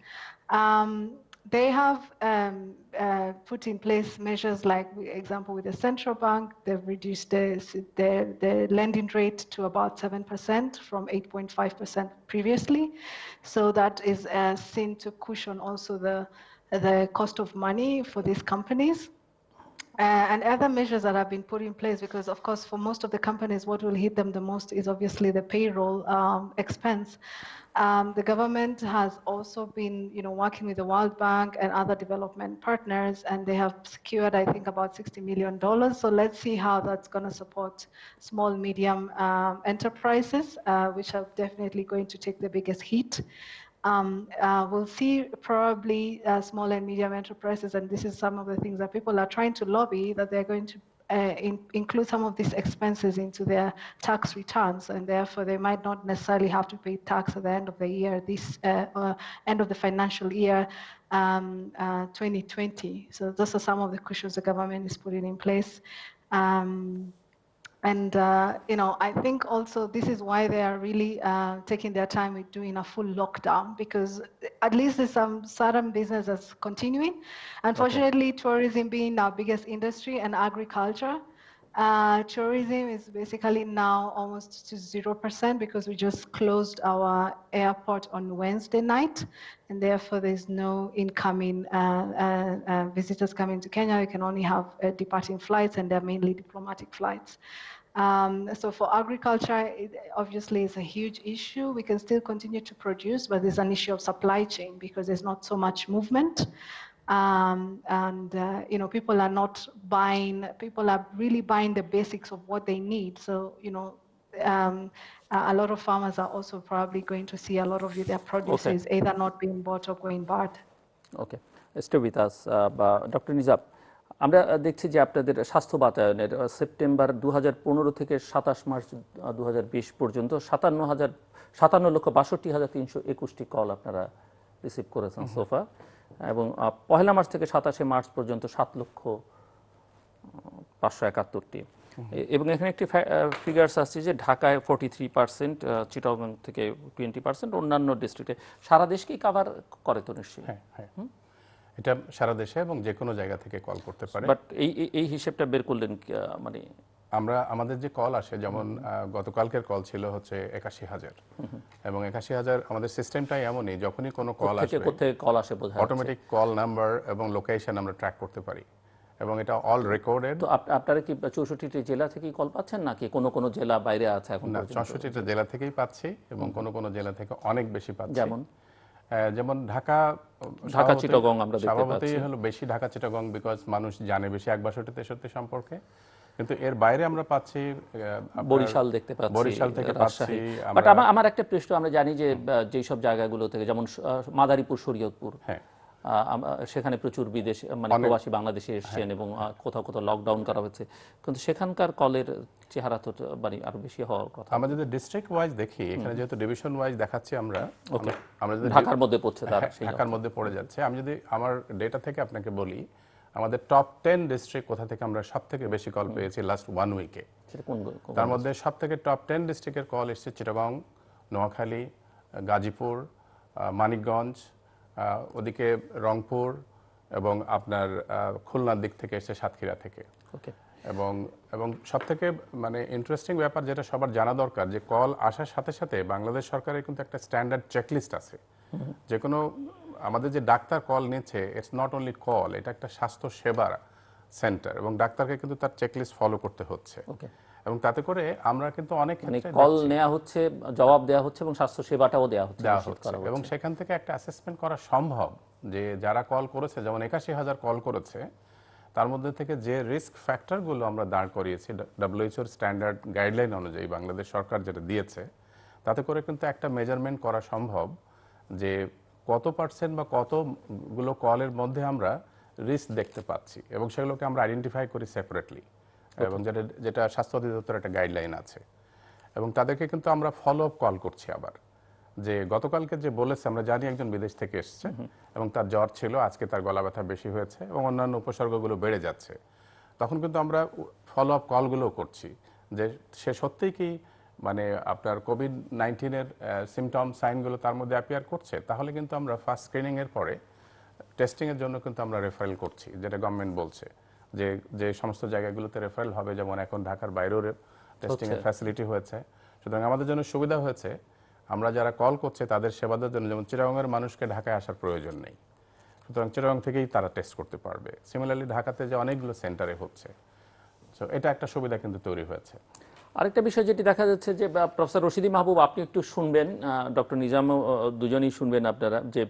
They have put in place measures like, for example, with the central bank, they've reduced the lending rate to about 7% from 8.5% previously. So that is seen to cushion also the cost of money for these companies. And other measures that have been put in place, because of course for most of the companies what will hit them the most is obviously the payroll expense. The government has also been working with the World Bank and other development partners, and they have secured, I think, about $60 million. So let's see how that's going to support small, medium enterprises, which are definitely going to take the biggest hit. We'll see probably small and medium enterprises, and this is some of the things that people are trying to lobby, that they're going to include some of these expenses into their tax returns, and therefore they might not necessarily have to pay tax at the end of the year, end of the financial year 2020. So those are some of the cushions the government is putting in place. And I think also this is why they are really taking their time with doing a full lockdown, because at least there's some certain businesses continuing. Unfortunately, tourism being our biggest industry, and agriculture. Tourism is basically now almost to 0% because we just closed our airport on Wednesday night, and therefore there's no incoming visitors coming to Kenya. We can only have departing flights, and they're mainly diplomatic flights. So for agriculture, it obviously is a huge issue. We can still continue to produce, but there's an issue of supply chain because there's not so much movement. People are not buying, people are really buying the basics of what they need. So, a lot of farmers are also probably going to see a lot of their produces either not being bought or going bad. Okay, stay with us. Dr. Nizam, আমরা দেখছি যে আপনাদের স্বাস্থ্য বাতায়নের সেপ্টেম্বর 2015 থেকে 27 মার্চ 2020 পর্যন্ত 57,62,321টি কল আপনারা রিসিভ করেছেন সোফা, এবং পহেলা মার্চ থেকে 27 মার্চ পর্যন্ত 7,571,টি, এবং এখানে একটি ফিগার্স আসছে যে ঢাকায় 43%, চিটাগং থেকে 20%, অন্যান্য ডিস্ট্রিক্টে। সারা দেশকেই কাভার করে তো নিশ্চয়ই? হ্যাঁ, এটা সারা দেশে এবং যে কোনো জায়গা থেকে কল করতে পারে। বাট এই হিসেবটা বের করলেন মানে? আমাদের যে কল আসে, যেমন গতকালকের কল ছিল হচ্ছে 81,000, এবং 81,000 আমাদের সিস্টেমটাই এমনই, যখনই কোনো কল আসে অটোমেটিক কল নাম্বার এবং লোকেশন আমরা ট্র্যাক করতে পারি, এবং এটা অল রেকর্ডেড। তো আপনারা কি 64টি জেলা থেকেই কল পাচ্ছেন নাকি কোনো জেলা বাইরে আছে এখন? না, 64টা জেলা থেকেই পাচ্ছি, এবং কোনো জেলা থেকে অনেক বেশি পাচ্ছি। যেমন ঢাকা চিটাগং আমরা দেখতে পাচ্ছি, স্বভাবতই হলো বেশি ঢাকা চিটাগং, বিকজ মানুষ জানে বেশি ১/৬০-৬৩ সম্পর্কে। কিন্তু এর বাইরে আমরা পাচ্ছি বরিশাল দেখতে পাচ্ছি, বরিশাল থেকে পাচ্ছি। বাট আমার একটা প্রশ্ন, আমরা জানি যে যেই সব জায়গাগুলো থেকে, যেমন মাদারীপুর, শরীয়তপুর, সেখানে প্রচুর বিদেশি মানে প্রবাসী বাংলাদেশে এসেছেন এবং কোথাও কোথাও লকডাউন করা হচ্ছে, কিন্তু সেখানকার কলের চেহারা তো মানে আরো বেশি হওয়ার কথা। আমরা যদি ডিস্ট্রিক্ট ওয়াইজ দেখি, এখানে যেহেতু ডিভিশন ওয়াইজ দেখাচ্ছি আমরা যদি ঢাকার মধ্যে পড়ছে, তার ঢাকার মধ্যে পড়ে যাচ্ছে। আমি যদি আমার ডেটা থেকে আপনাকে বলি, আমাদের টপ 10 ডিস্ট্রিক্ট কোথা থেকে আমরা সব থেকে বেশি কল পেয়েছি লাস্ট 1 উইকে, তার মধ্যে সব থেকে টপ 10 ডিস্ট্রিক্টের কল এসেছে চিটাগং, নোয়াখালী, গাজীপুর, মানিকগঞ্জ, ওদিকে রংপুর এবং আপনার খুলনার দিক থেকে এসেছে সাতক্ষীরা থেকে। এবং সব থেকে মানে ইন্টারেস্টিং ব্যাপার যেটা সবার জানা দরকার, যে কল আসার সাথে সাথে বাংলাদেশ সরকারের কিন্তু একটা স্ট্যান্ডার্ড চেকলিস্ট আছে। যে কোনো আমাদের যে ডাক্তার কল নিচ্ছে, ইটস নট অনলি কল, এটা একটা স্বাস্থ্য সেবা সেন্টার এবং ডাক্তারকে কিন্তু তার চেকলিস্ট ফলো করতে হচ্ছে। এবং তাতে করে আমরা কিন্তু অনেক ক্ষেত্রে কল নেওয়া হচ্ছে, জবাব দেওয়া হচ্ছে এবং স্বাস্থ্য সেবাটাও দেওয়া হচ্ছে এবং সেখান থেকে একটা অ্যাসেসমেন্ট করা সম্ভব যে যারা কল করেছে, যেমন ৮১,০০০ কল করেছে, তার মধ্যে থেকে যে রিস্ক ফ্যাক্টরগুলো আমরা দাঁড় করিয়েছি WHO স্ট্যান্ডার্ড গাইডলাইন অনুযায়ী বাংলাদেশ সরকার যেটা দিয়েছে, তাতে করে কিন্তু একটা মেজারমেন্ট করা সম্ভব যে কত পার্সেন্ট বা কতগুলো কলের মধ্যে আমরা রিস্ক দেখতে পাচ্ছি এবং সেগুলোকে আমরা আইডেন্টিফাই করি সেপারেটলি, এবং যেটা স্বাস্থ্য অধিদপ্তরের একটা গাইডলাইন আছে। এবং তাদেরকে কিন্তু আমরা ফলো আপ কল করছি আবার, যে গতকালকে যে বলেছে, আমরা জানি একজন বিদেশ থেকে এসছে এবং তার জ্বর ছিল, আজকে তার গলা ব্যথা বেশি হয়েছে এবং অন্যান্য উপসর্গগুলো বেড়ে যাচ্ছে, তখন কিন্তু আমরা ফলো আপ কলগুলোও করছি যে সে সত্যিই কি মানে আপনার কোভিড-19-এর সিমটম সাইনগুলো তার মধ্যে অ্যাপিয়ার করছে, তাহলে কিন্তু আমরা ফার্স্ট স্ক্রিনিংয়ের পরে টেস্টিংয়ের জন্য কিন্তু আমরা রেফারেল করছি, যেটা গভর্নমেন্ট বলছে যে যে সমস্ত জায়গাগুলোতে রেফারেল হবে, যেমন এখন ঢাকার বাইরেও টেস্টিংয়ের ফ্যাসিলিটি হয়েছে। সুতরাং আমাদের জন্য সুবিধা হয়েছে, আমরা যারা কল করছে তাদের সেবা দেওয়ার জন্য, যেমন চিটাগংয়ের মানুষকে ঢাকায় আসার প্রয়োজন নেই, সুতরাং চিটাগং থেকেই তারা টেস্ট করতে পারবে। সিমিলারলি ঢাকাতে যে অনেকগুলো সেন্টারে হচ্ছে, সো এটা একটা সুবিধা কিন্তু তৈরি হয়েছে। আরেকটা বিষয় যেটি দেখা যাচ্ছে যে প্রফেসর রশিদ-ই-মাহবুব, আপনি একটু শুনবেন, ডক্টর নিজাম, দুজনেই শুনবেন আপনারা, যে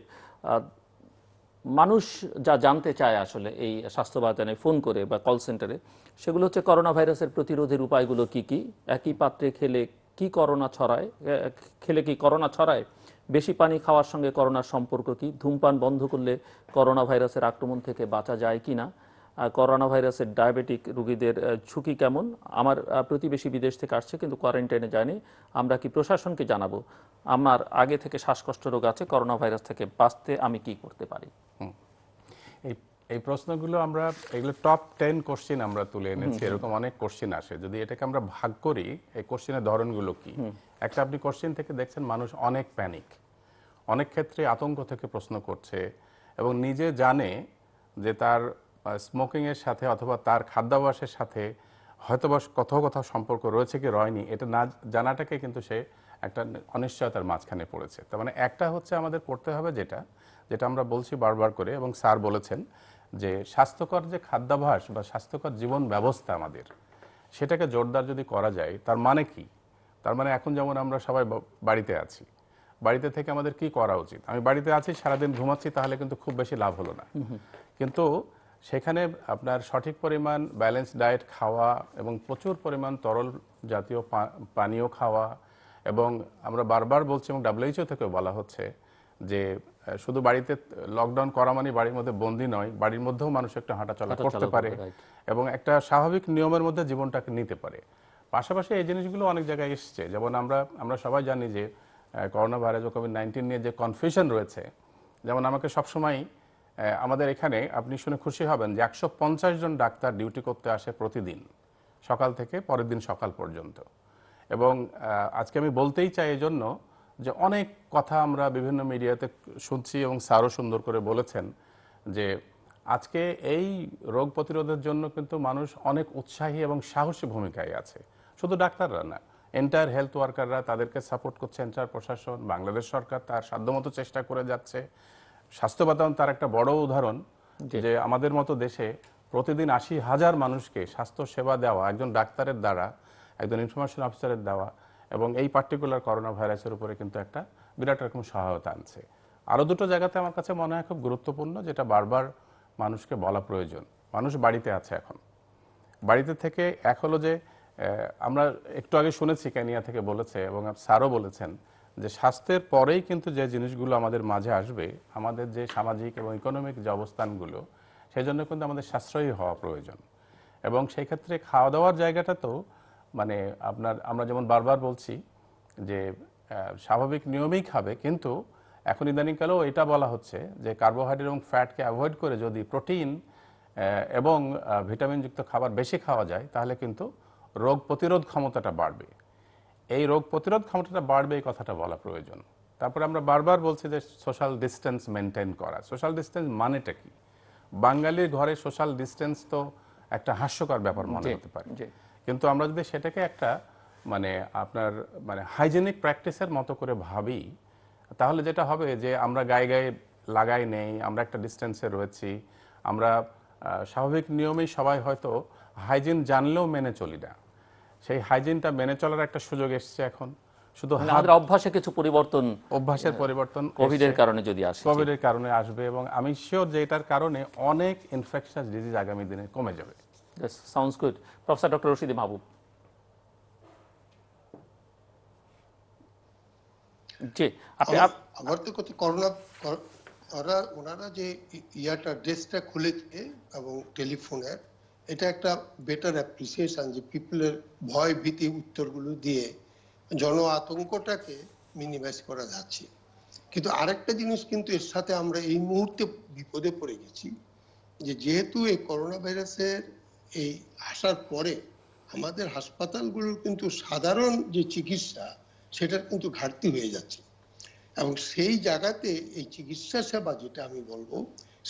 মানুষ যা জানতে চায় আসলে এই স্বাস্থ্য বাতায়নে ফোন করে বা কল সেন্টারে, সেগুলো হচ্ছে করোনা ভাইরাসের প্রতিরোধের উপায়গুলো কি কি, একই পাত্রে খেলে কি করোনা ছড়ায়, বেশি পানি খাওয়ার সঙ্গে করোনার সম্পর্ক কি, ধূমপান বন্ধ করলে করোনা ভাইরাসের আক্রমণ থেকে বাঁচা যায় কিনা, করোনা ভাইরাসের ডায়াবেটিক রোগীদের ঝুঁকি কেমন, আমার প্রতিবেশী বিদেশ থেকে আসছে কিন্তু কোয়ারেন্টাইনে যায়নি, আমরা কি প্রশাসনকে জানাবো, আমার আগে থেকে শ্বাসকষ্ট রোগ আছে, করোনা ভাইরাস থেকে বাঁচতে আমি কি করতে পারি? এই প্রশ্নগুলো আমরা, এগুলো টপ 10 কোশ্চেন আমরা তুলে এনেছি, এরকম অনেক কোশ্চেন আসে। যদি এটাকে আমরা ভাগ করি, এই কোশ্চেনের ধরনগুলো কি, একটা আপনি কোশ্চেন থেকে দেখছেন মানুষ অনেক প্যানিক, অনেক ক্ষেত্রে আতঙ্ক থেকে প্রশ্ন করছে এবং নিজে জানে যে তার স্মোকিংয়ের সাথে অথবা তার খাদ্যাভ্যাসের সাথে হয়তো বা কোথাও সম্পর্ক রয়েছে কি রয়নি, এটা না জানাটাকে কিন্তু সে একটা অনিশ্চয়তার মাঝখানে পড়েছে। তার মানে একটা হচ্ছে আমাদের করতে হবে যেটা আমরা বলছি বারবার করে, এবং স্যার বলেছেন যে স্বাস্থ্যকর যে খাদ্যাভ্যাস বা স্বাস্থ্যকর জীবন ব্যবস্থা আমাদের, সেটাকে জোরদার যদি করা যায়, তার মানে কি? তার মানে এখন যেমন আমরা সবাই বাড়িতে আছি, বাড়িতে থেকে আমাদের কি করা উচিত? আমি বাড়িতে আছি, সারাদিন ঘুমাচ্ছি, তাহলে কিন্তু খুব বেশি লাভ হলো না। কিন্তু সেখানে আপনার সঠিক পরিমাণ ব্যালেন্স ডায়েট খাওয়া এবং প্রচুর পরিমাণ তরল জাতীয় পানীয় খাওয়া, এবং আমরা বারবার বলছি এবং WHO থেকেও বলা হচ্ছে যে শুধু বাড়িতে লকডাউন করা মানে বাড়ির মধ্যে বন্দি নয়, বাড়ির মধ্যেও মানুষ একটু হাঁটাচলা করতে পারে এবং একটা স্বাভাবিক নিয়মের মধ্যে জীবনটাকে নিতে পারে। পাশাপাশি এই জিনিসগুলো অনেক জায়গায় এসছে, যেমন আমরা সবাই জানি যে করোনা ভাইরাস বা কোভিড-19 নিয়ে যে কনফিউশন রয়েছে, যেমন আমাকে সবসময় আমাদের এখানে আপনি শুনে খুশি হবেন যে 150 জন ডাক্তার ডিউটি করতে আসে প্রতিদিন, সকাল থেকে পরের দিন সকাল পর্যন্ত। এবং আজকে আমি বলতেই চাই এই জন্য যে অনেক কথা আমরা বিভিন্ন মিডিয়াতে শুনছি এবং স্যারও সুন্দর করে বলেছেন যে আজকে এই রোগ প্রতিরোধের জন্য কিন্তু মানুষ অনেক উৎসাহী এবং সাহসী ভূমিকায় আছে, শুধু ডাক্তাররা না, এন্টায়ার হেলথ ওয়ার্কাররা, তাদেরকে সাপোর্ট করছে এন্টায়ার প্রশাসন, বাংলাদেশ সরকার তার সাধ্যমতো চেষ্টা করে যাচ্ছে। স্বাস্থ্য বাতায়ন তার একটা বড় উদাহরণ, যে আমাদের মতো দেশে প্রতিদিন 80,000 মানুষকে স্বাস্থ্য সেবা দেওয়া একজন ডাক্তারের দ্বারা, একজন ইনফরমেশন অফিসারের দেওয়া, এবং এই পার্টিকুলার করোনা ভাইরাসের উপরে কিন্তু একটা বিরাট রকম সহায়তা আনছে। আরও দুটো জায়গাতে আমার কাছে মনে হয় খুব গুরুত্বপূর্ণ, যেটা বারবার মানুষকে বলা প্রয়োজন। মানুষ বাড়িতে আছে এখন, বাড়িতে থেকে এক হলো যে আমরা একটু আগে শুনেছি কেনিয়া থেকে বলেছে এবং স্যারও বলেছেন যে স্বাস্থ্যের পরেই কিন্তু যে জিনিসগুলো আমাদের মাঝে আসবে, আমাদের যে সামাজিক এবং ইকোনমিক যে অবস্থানগুলো, সেই জন্য কিন্তু আমাদের সাশ্রয়ী হওয়া প্রয়োজন। এবং সেই ক্ষেত্রে খাওয়া দাওয়ার জায়গাটা তো মানে আমরা যেমন বারবার বলছি যে স্বাভাবিক নিয়মেই খাবে, কিন্তু এখন ইদানিংকালেও এটা বলা হচ্ছে যে কার্বোহাইড্রেট এবং ফ্যাটকে অ্যাভয়েড করে যদি প্রোটিন এবং ভিটামিনযুক্ত খাবার বেশি খাওয়া যায়, তাহলে কিন্তু রোগ প্রতিরোধ ক্ষমতাটা বাড়বে। এই রোগ প্রতিরোধ ক্ষমতাটা বাড়বে, এই কথাটা বলা প্রয়োজন। তারপরে আমরা বারবার বলছি যে সোশ্যাল ডিস্টেন্স মেনটেন করা। সোশ্যাল ডিস্টেন্স মানেটা কি? বাঙালির ঘরে সোশ্যাল ডিস্টেন্স তো একটা হাস্যকর ব্যাপার মনে হতে পারে, কিন্তু আমরা যদি সেটাকে একটা হাইজেনিক প্র্যাকটিসের মতো করে ভাবি, তাহলে যেটা হবে যে আমরা গায়ে গায়ে লাগাই নেই, আমরা একটা ডিস্টেন্সে রয়েছি, আমরা স্বাভাবিক নিয়মেই সবাই হয়তো হাইজিন জানলেও মেনে চলি না। সেই হাইজিনটা মেনে চলার একটা সুযোগ এসছে এখন। শুধু আমাদের অভ্যাসে কিছু পরিবর্তন, অভ্যাসের পরিবর্তন কোভিডের কারণে যদি আসে, কোভিডের কারণে আসবে, এবং আমি শিওর যে এটার কারণে অনেক ইনফেকশনাস ডিজিজ আগামী দিনে কমে যাবে। Sounds good. Professor doctor Rashid e Mahbub. জি, আমার তো কত করোনা ওনারা যে ডেস্কটা খুলেছে এবং টেলিফোনের, এটা একটা বেটার অ্যাপ্রিসিয়েশন যে পিপলের ভয় ভীতি উত্তরগুলো দিয়ে জন আতঙ্কটাকে মিনিমাইজ করা যাচ্ছে। কিন্তু আরেকটা জিনিস কিন্তু এর সাথে আমরা এই মুহূর্তে বিপদে পড়ে গেছি, যে যেহেতু এই করোনা ভাইরাসের এই আসার পরে আমাদের হাসপাতালগুলোর কিন্তু সাধারণ যে চিকিৎসা, সেটার কিন্তু ঘাটতি হয়ে যাচ্ছে। এবং সেই জায়গাতে এই চিকিৎসা সেবা যেটা আমি বলবো,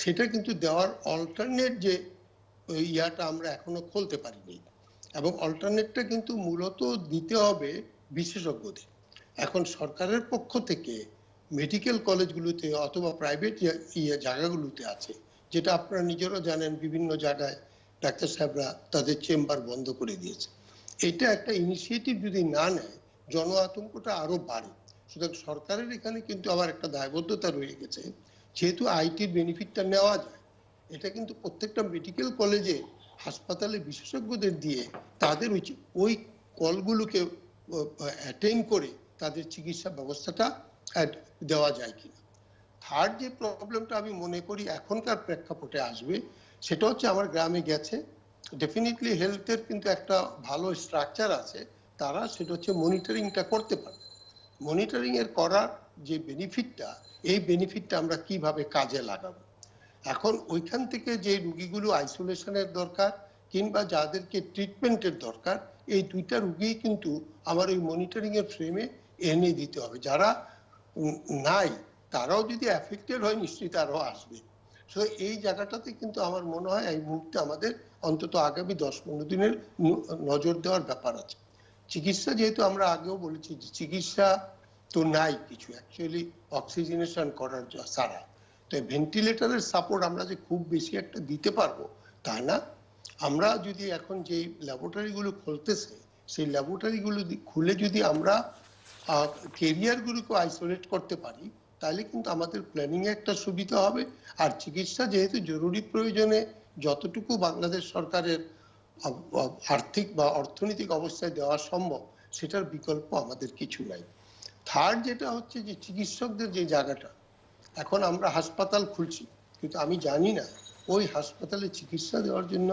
সেটা কিন্তু দেওয়ার অল্টারনেট যে ইয়াটা আমরা এখনো খুলতে পারিনি। এবং অল্টারনেটটা কিন্তু মূলত দিতে হবে বিশেষজ্ঞদের। এখন সরকারের পক্ষ থেকে মেডিকেল কলেজগুলোতে অথবা প্রাইভেট জায়গাগুলোতে আছে, যেটা আপনারা নিজেরাও জানেন, বিভিন্ন জায়গায় ডাক্তার সাহেবরা তাদের চেম্বার বন্ধ করে দিয়েছে। এটা একটা ইনিশিয়েটিভ যদি না নেয়, জন আতঙ্কটা আরো বাড়ে। সুতরাং সরকারের এখানে কিন্তু আবার একটা দায়বদ্ধতা রয়ে গেছে, যেহেতু আইটির বেনিফিটটা নেওয়া যায়, এটা কিন্তু প্রত্যেকটা মেডিকেল কলেজে হাসপাতালে বিশেষজ্ঞদের দিয়ে তাদের ওই কলগুলোকে অ্যাটেন্ড করে তাদের চিকিৎসা ব্যবস্থাটা দেওয়া যায় কিনা। থার্ড যে প্রবলেমটা আমি মনে করি এখনকার প্রেক্ষাপটে আসবে, সেটা হচ্ছে আমার গ্রামে গেছে, ডেফিনেটলি হেলথের কিন্তু একটা ভালো স্ট্রাকচার আছে, তারা সেটা হচ্ছে মনিটরিংটা করতে পারে। মনিটরিং এর করার যে বেনিফিটটা, এই বেনিফিটটা আমরা কিভাবে কাজে লাগাবো। এখন ওইখান থেকে যে রুগীগুলো আইসোলেশনের দরকার কিংবা যাদেরকে ট্রিটমেন্টের দরকার, এই দুইটা রুগী কিন্তু আমার ওই মনিটরিং এর ফ্রেমে এনে দিতে হবে। যারা নাই তারাও যদি অ্যাফেক্টেড হয়, নিশ্চয়ই তারাও আসবে। সো এই জায়গাটাতে কিন্তু আমার মনে হয় এই মুহূর্তে আমাদের অন্তত আগামী 10-15 দিনের নজর দেওয়ার ব্যাপার আছে। চিকিৎসা যেহেতু আমরা আগেও বলেছি যে চিকিৎসা তো নাই কিছু অ্যাকচুয়ালি অক্সিজেনেশন করার ছাড়া, তো ভেন্টিলেটরের সাপোর্ট আমরা যে খুব বেশি একটা দিতে পারবো তা না। আমরা যদি এখন যে ল্যাবরেটরিগুলো খুলতেছে, সেই ল্যাবরেটরিগুলো খুলে যদি আমরা কেরিয়ারগুলোকে আইসোলেট করতে পারি, তাহলে কিন্তু আমাদের প্ল্যানিং এ একটা সুবিধা হবে। আর চিকিৎসা যেহেতু জরুরি প্রয়োজনে যতটুকু বাংলাদেশ সরকারের আর্থিক বা অর্থনৈতিক অবস্থায় দেওয়া সম্ভব, সেটার বিকল্প আমাদের কিছু নাই। থার্ড যেটা হচ্ছে যে চিকিৎসকদের যে জায়গাটা, এখন আমরা হাসপাতাল খুলছি, কিন্তু আমি জানি না ওই হাসপাতালে চিকিৎসা দেওয়ার জন্য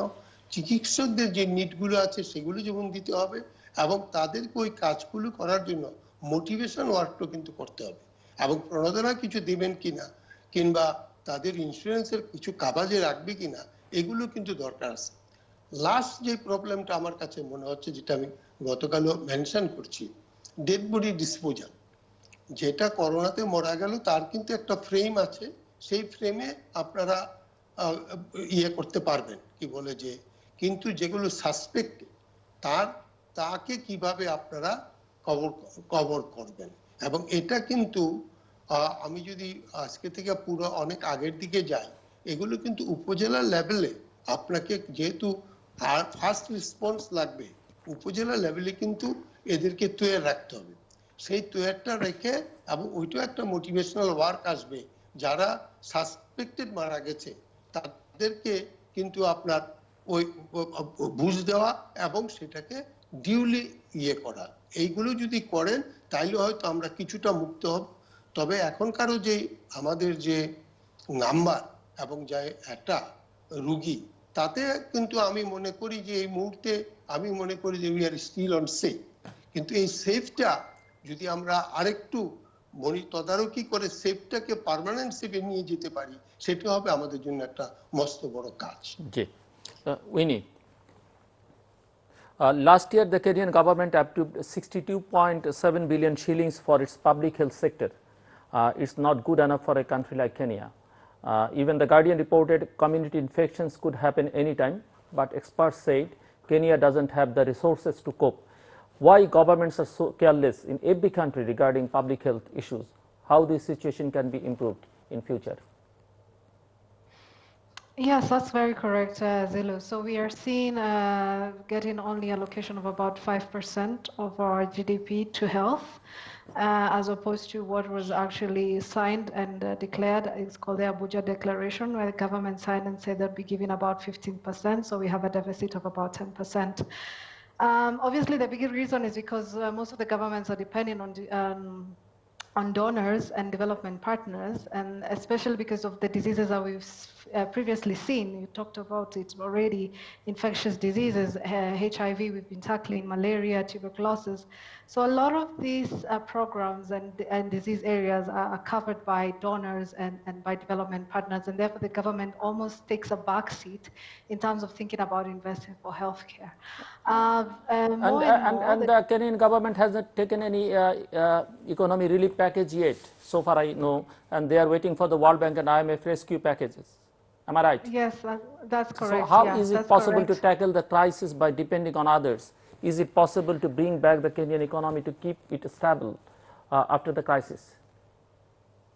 চিকিৎসকদের যে নিডগুলো আছে সেগুলো যেমন দিতে হবে, এবং তাদেরকে ওই কাজগুলো করার জন্য মোটিভেশন ওয়ার্কটা কিন্তু করতে হবে। এবং প্রণোদনা কিছু দেবেন কিনা কিংবা তাদের ইন্স্যুরেন্সের কিছু কাভাজে রাখবে কিনা, এগুলো কিন্তু দরকার আছে। লাস্ট যে প্রবলেমটা আমার কাছে মনে হচ্ছে, যেটা আমি গতকালও মেনশন করছি, ডেড বডি ডিসপোজাল। যেটা করোনাতে মারা গেল তার কিন্তু একটা ফ্রেম আছে, সেই ফ্রেমে আপনারা করতে পারবেন, কি বলে যে, কিন্তু যেগুলো সাসপেক্ট তাকে কিভাবে আপনারা কভার করবেন। এবং এটা কিন্তু আমি যদি আজকে থেকে পুরো অনেক আগের দিকে যাই, এগুলো কিন্তু উপজেলা লেভেলে আপনাকে যেহেতু ফার্স্ট রেসপন্স লাগবে, উপজেলা লেভেলে কিন্তু এদেরকে তৈরি রাখতে হবে। সেই তৈরিটা রেখে, এবং ওইটাও একটা মোটিভেশনাল ওয়ার্ক আসবে যারা সাসপেক্টেড মারা গেছে তাদেরকে কিন্তু আপনার ওই বুঝ দেওয়া এবং সেটাকে ডিউলি করা, এইগুলো যদি করেন তাইলে হয়তো আমরা কিছুটা মুক্ত হব। তবে এখনকারও যে আমাদের যে নাম্বার এবং যে একটা রুগী, তাতে কিন্তু আমি মনে করি যে এই মুহূর্তে আমি মনে করি যে we are still on safe. কিন্তু এই সেফটা যদি আমরা আরেকটু তদারকি করে সেফটাকে পার্মানেন্ট সেফে নিয়ে যেতে পারি, সেটা হবে আমাদের জন্য একটা মস্ত বড় কাজ। জি, Winnie, last year the Kenyan government approved 62.7 billion shillings for its public health sector. It's not good enough for a country like Kenya. Even the Guardian reported community infections could happen anytime, but experts said Kenya doesn't have the resources to cope. Why governments are so careless in every country regarding public health issues? How this situation can be improved in future? Yes, that's very correct, Zilu. So we are seeing getting only allocation of about 5% of our GDP to health, as opposed to what was actually signed and declared. It's called the Abuja Declaration, where the government signed and said they'll be giving about 15%. So we have a deficit of about 10%. Obviously, the big reason is because most of the governments are depending on donors and development partners, and especially because of the diseases that we've previously seen. You talked about it already, infectious diseases, HIV, we've been tackling malaria, tuberculosis. So a lot of these programs and disease areas are covered by donors and by development partners, and therefore the government almost takes a back seat in terms of thinking about investing for healthcare. And the Kenyan government hasn't taken any economy relief package yet, so far I know, and they are waiting for the World Bank and IMF rescue packages. Am I right? Yes, that's correct. So how yeah, is it possible to tackle the crisis by depending on others? Is it possible to bring back the Kenyan economy to keep it stable after the crisis?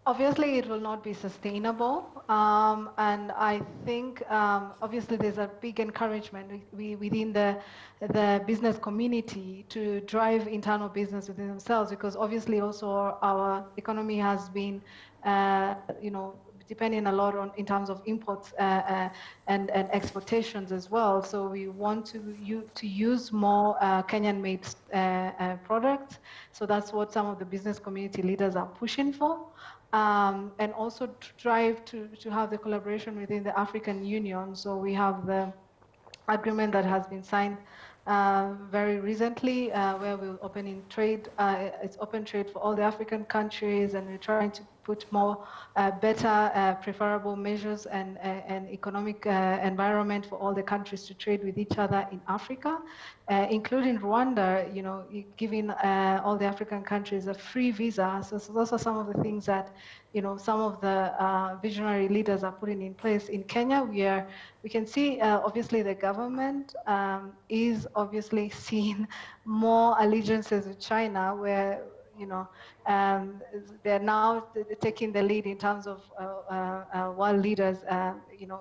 Obviously, it will not be sustainable, and I think obviously there's a big encouragement within the business community to drive internal business within themselves, because obviously also our economy has been, depending a lot on in terms of imports and exportations as well. So we want to use more Kenyan-made products. So that's what some of the business community leaders are pushing for. And also to drive to have the collaboration within the African Union. So we have the agreement that has been signed very recently, where we're opening trade. It's open trade for all the African countries, and we're trying to put more better, preferable measures and economic environment for all the countries to trade with each other in Africa, including Rwanda, giving all the African countries a free visa. So those are some of the things that, some of the visionary leaders are putting in place. In Kenya, we can see obviously the government is obviously seeing more allegiances with China, where they're now taking the lead in terms of world leaders,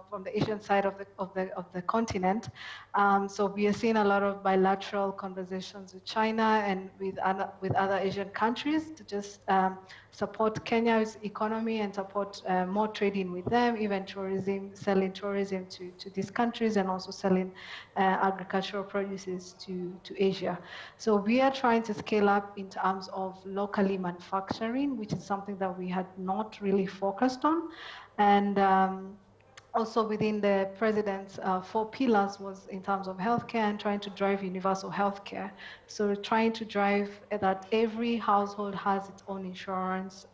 from the Asian side of the continent. So we are seeing a lot of bilateral conversations with China and with other Asian countries to just support Kenya's economy and support more trading with them, even tourism, selling tourism to these countries, and also selling agricultural produces to Asia. So we are trying to scale up in terms of locally manufacturing, which is something that we had not really focused on. And also within the president's 4 pillars was in terms of healthcare and trying to drive universal healthcare. So we're trying to drive that every household has its own insurance,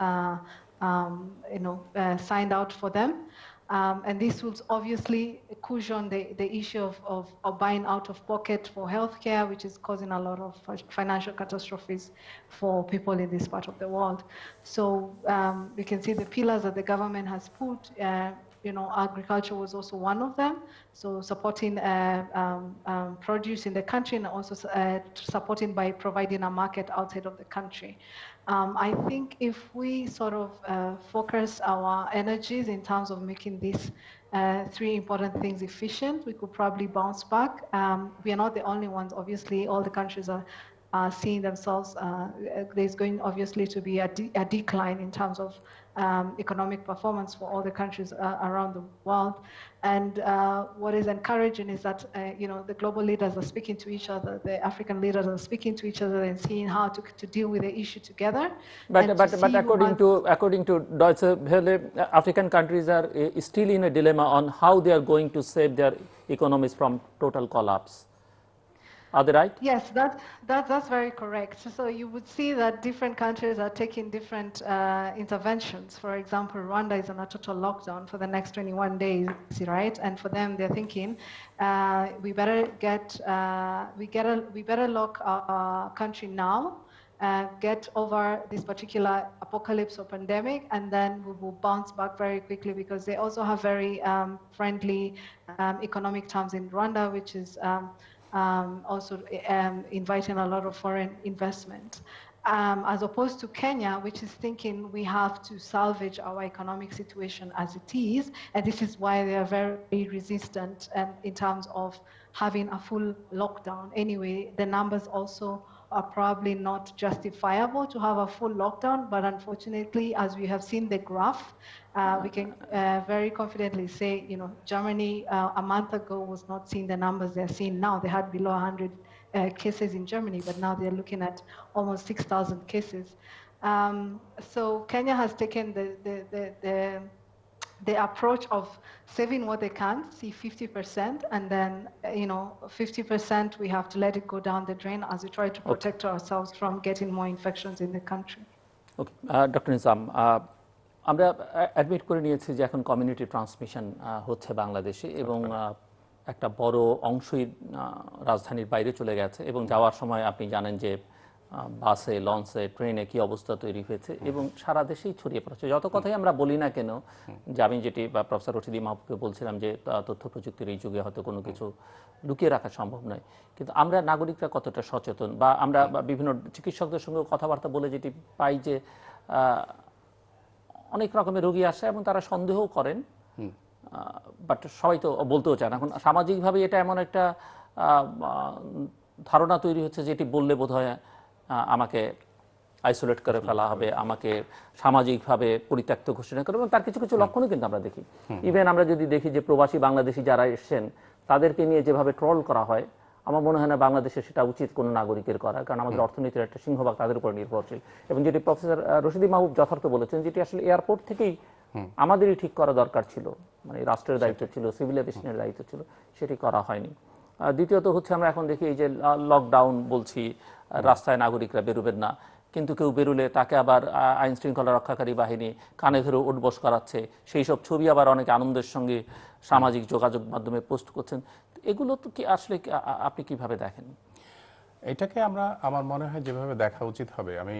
signed out for them. And this will obviously cushion the issue of buying out of pocket for healthcare, which is causing a lot of financial catastrophes for people in this part of the world. So we can see the pillars that the government has put. Agriculture was also one of them. So supporting produce in the country, and also supporting by providing a market outside of the country. I think if we sort of focus our energies in terms of making these 3 important things efficient, we could probably bounce back. We are not the only ones. Obviously, all the countries are seeing themselves, there's going obviously to be a decline in terms of economic performance for all the countries around the world. And what is encouraging is that the global leaders are speaking to each other, the African leaders are speaking to each other and seeing how to deal with the issue together. But according to Deutsche Welle, African countries are still in a dilemma on how they are going to save their economies from total collapse. Are they right? Yes, that's very correct. So you would see that different countries are taking different interventions. For example, Rwanda is on a total lockdown for the next 21 days, right? And for them, they're thinking we better lock our country now, get over this particular apocalypse or pandemic, and then we will bounce back very quickly, because they also have very friendly economic terms in Rwanda, which is also inviting a lot of foreign investment, as opposed to Kenya, which is thinking we have to salvage our economic situation as it is, and this is why they are very resistant in terms of having a full lockdown. Anyway, the numbers also are probably not justifiable to have a full lockdown, but unfortunately, as we have seen the graph, we can very confidently say, Germany a month ago was not seeing the numbers they're seeing now. They had below 100 cases in Germany, but now they're looking at almost 6,000 cases. So Kenya has taken the approach of saving what they can, see 50%, and then 50% we have to let it go down the drain as we try to protect ourselves from getting more infections in the country. Okay, Dr. Nizam, আমরা অ্যাডমিট করে নিয়েছি যে এখন কমিউনিটি ট্রান্সমিশন হচ্ছে বাংলাদেশে, এবং একটা বড় অংশই রাজধানীর বাইরে চলে গেছে, এবং যাওয়ার সময় আপনি জানেন যে বাসে, লঞ্চে, ট্রেনে কি অবস্থা তৈরি হয়েছে, এবং সারা দেশেই ছড়িয়ে পড়েছে। যত কথাই আমরা বলি না কেন, যে আমি যেটি প্রফেসর রশিদ-ই-মাহবুবকে বলছিলাম যে তথ্য প্রযুক্তির এই যুগে হয়তো কোনো কিছু লুকিয়ে রাখা সম্ভব নয়, কিন্তু আমরা নাগরিকরা কতটা সচেতন, বা আমরা বিভিন্ন চিকিৎসকদের সঙ্গে কথাবার্তা বলে যেটি পাই যে অনেক রকমের রোগী আসে এবং তারা সন্দেহ করেন, বাট সবাই তো বলতেও চান। এখন সামাজিকভাবে এটা এমন একটা ধারণা তৈরি হচ্ছে যেটি বললে বোধহয় আমাকে আইসোলেট করে ফেলা হবে, আমাকে সামাজিকভাবে পরিত্যক্ত ঘোষণা করবে, এবং তার কিছু কিছু লক্ষণও কিন্তু আমরা দেখি। ইভেন আমরা যদি দেখি যে প্রবাসী বাংলাদেশি যারা এসছেন তাদেরকে নিয়ে যেভাবে ট্রল করা হয়, আমার মনে হয় না বাংলাদেশে সেটা উচিত কোনো নাগরিকের করা, কারণ আমাদের অর্থনীতির একটা সিংহভাগ তাদের উপর নির্ভরশীল। এবং যেটি প্রফেসর রশিদ-ই-মাহবুব যথার্থ বলেছেন, যেটি আসলে এয়ারপোর্ট থেকেই আমাদেরই ঠিক করা দরকার ছিল, মানে রাষ্ট্রের দায়িত্ব ছিল, সিভিল এভিয়েশনের দায়িত্ব ছিল, সেটি করা হয়নি। দ্বিতীয়ত হচ্ছে আমরা এখন দেখি এই যে লকডাউন বলছি, রাস্তায় নাগরিকরা বেরোবেন না, কিন্তু কেউ বেরোলে তাকে আবার আইন শৃঙ্খলা রক্ষাকারী বাহিনী কানে ধরে উঠবস করাচ্ছে, সেই সব ছবি আবার অনেকে আনন্দের সঙ্গে সামাজিক যোগাযোগ মাধ্যমে পোস্ট করছেন। এগুলো তো কি আসলে আপনি কিভাবে দেখেন? এটাকে আমার মনে হয় যেভাবে দেখা উচিত হবে, আমি